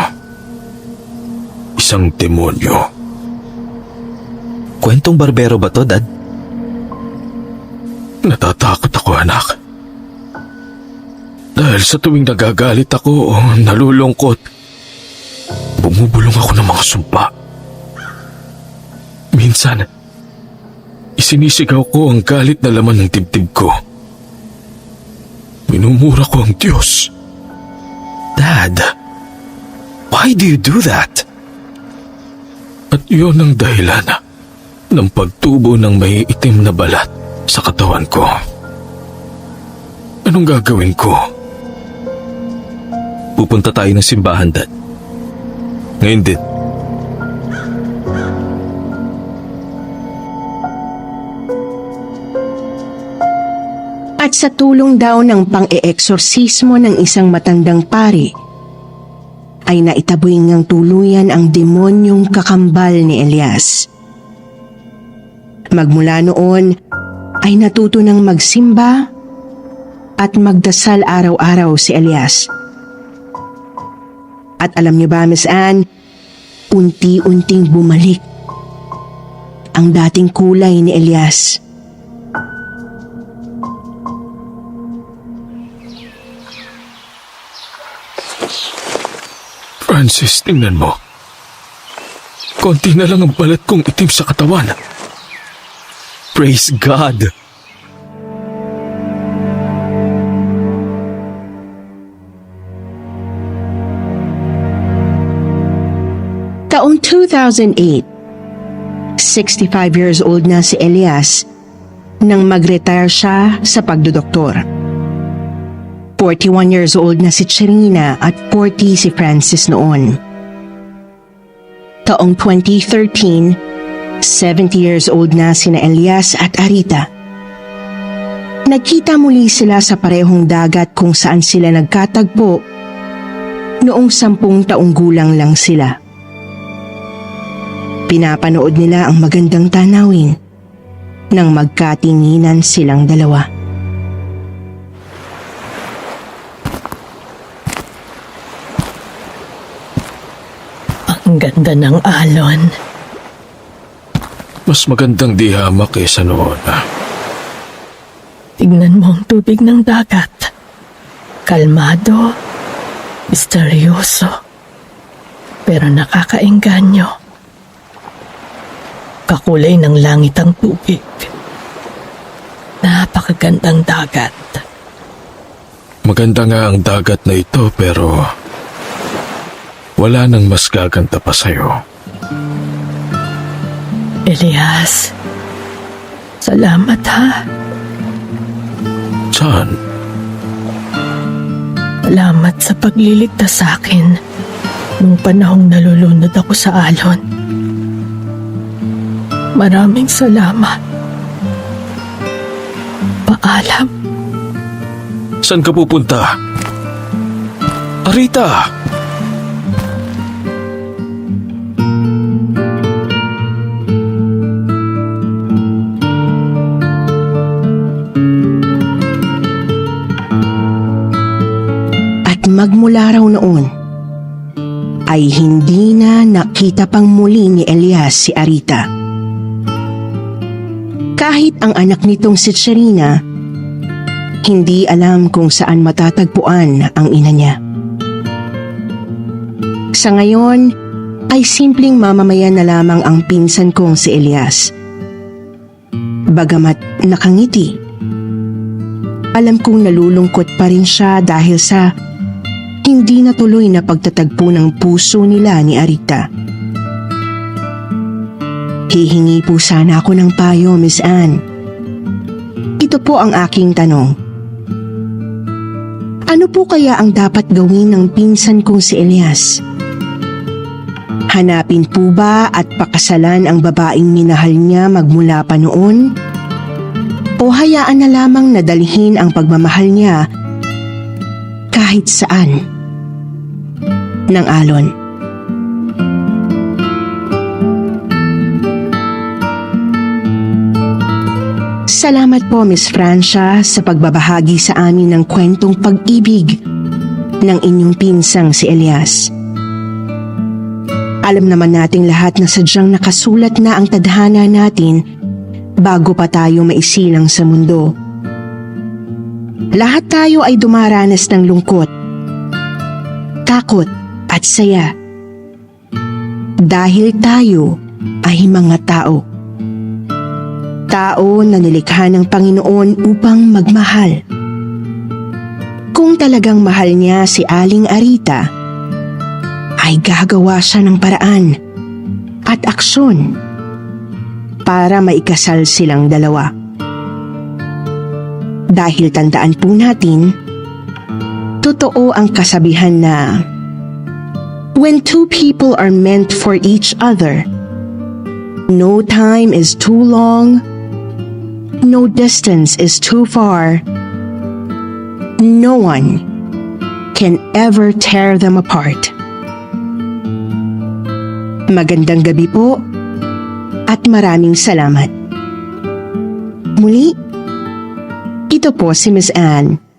Isang demonyo.
Kwentong barbero ba to, Dad?
Natatakot ako, anak. Dahil sa tuwing nagagalit ako o nalulungkot, bumubulong ako ng mga sumpa. Minsan, isinisigaw ko ang galit na laman ng dibdib ko. Minumura ko ang Diyos.
Dad, why do you do that?
At iyon ang dahilan ng pagtubo ng may itim na balat sa katawan ko. Anong gagawin ko?
Pupunta tayo ng simbahan, Dad. Ngayon din.
At sa tulong daw ng pang-e-eksorsismo ng isang matandang pari, ay naitaboy ngang tuluyan ang demonyong kakambal ni Elias. Magmula noon ay natuto ng magsimba at magdasal araw-araw si Elias. At alam niyo ba, Miss Anne, unti-unting bumalik ang dating kulay ni Elias.
Francis, tingnan mo. Konti na lang ang balat kong itim sa katawan.
Praise God!
Taong 2008, 65 years old na si Elias nang mag-retire siya sa pagdodoktor. 41 years old na si Cherina at 40 si Francis noon. Taong 2013, 70 years old na sina Elias at Arita. Nagkita muli sila sa parehong dagat kung saan sila nagkatagpo noong 10 taong gulang lang sila. Pinapanood nila ang magandang tanawin nang magkatinginan silang dalawa.
Ang ganda ng alon.
Mas magandang di hamak kaysa noon.
Tignan mo ang tubig ng dagat. Kalmado, misteryoso, pero nakakaengganyo. Kakulay ng langit ang tubig. Napakagandang dagat.
Maganda nga ang dagat na ito pero wala nang mas gaganda pa sa'yo.
Elias, salamat ha.
Saan?
Salamat sa pagliligtas sa akin nung panahong nalulunod ako sa alon. Maraming salamat. Paalam.
Saan ka pupunta? Arita!
At magmula raw noon, ay hindi na nakita pang muli ni Elias si Arita. Kahit ang anak nitong si Cherina, hindi alam kung saan matatagpuan ang ina niya. Sa ngayon, ay simpleng mamamayan na lamang ang pinsan kong si Elias. Bagamat nakangiti, alam kong nalulungkot pa rin siya dahil sa hindi natuloy na pagtatagpo ng puso nila ni Arita. Hihingi po sana ako ng payo, Miss Anne. Ito po ang aking tanong. Ano po kaya ang dapat gawin ng pinsan kong si Elias? Hanapin po ba at pakasalan ang babaeng minahal niya magmula pa noon? O hayaan na lamang nadalhin ang pagmamahal niya kahit saan ng alon? Salamat po, Miss Francia, sa pagbabahagi sa amin ng kwentong pag-ibig ng inyong pinsang si Elias. Alam naman nating lahat na sadyang nakasulat na ang tadhana natin bago pa tayo maisilang sa mundo. Lahat tayo ay dumaranas ng lungkot, takot at saya. Dahil tayo ay mga tao. Tao na nilikha ng Panginoon upang magmahal. Kung talagang mahal niya si Aling Arita, ay gagawa siya ng paraan at aksyon para maikasal silang dalawa. Dahil tandaan po natin, totoo ang kasabihan na when two people are meant for each other, no time is too long, no distance is too far, no one can ever tear them apart. Magandang gabi po at maraming salamat. Muli, ito po si Miss Anne.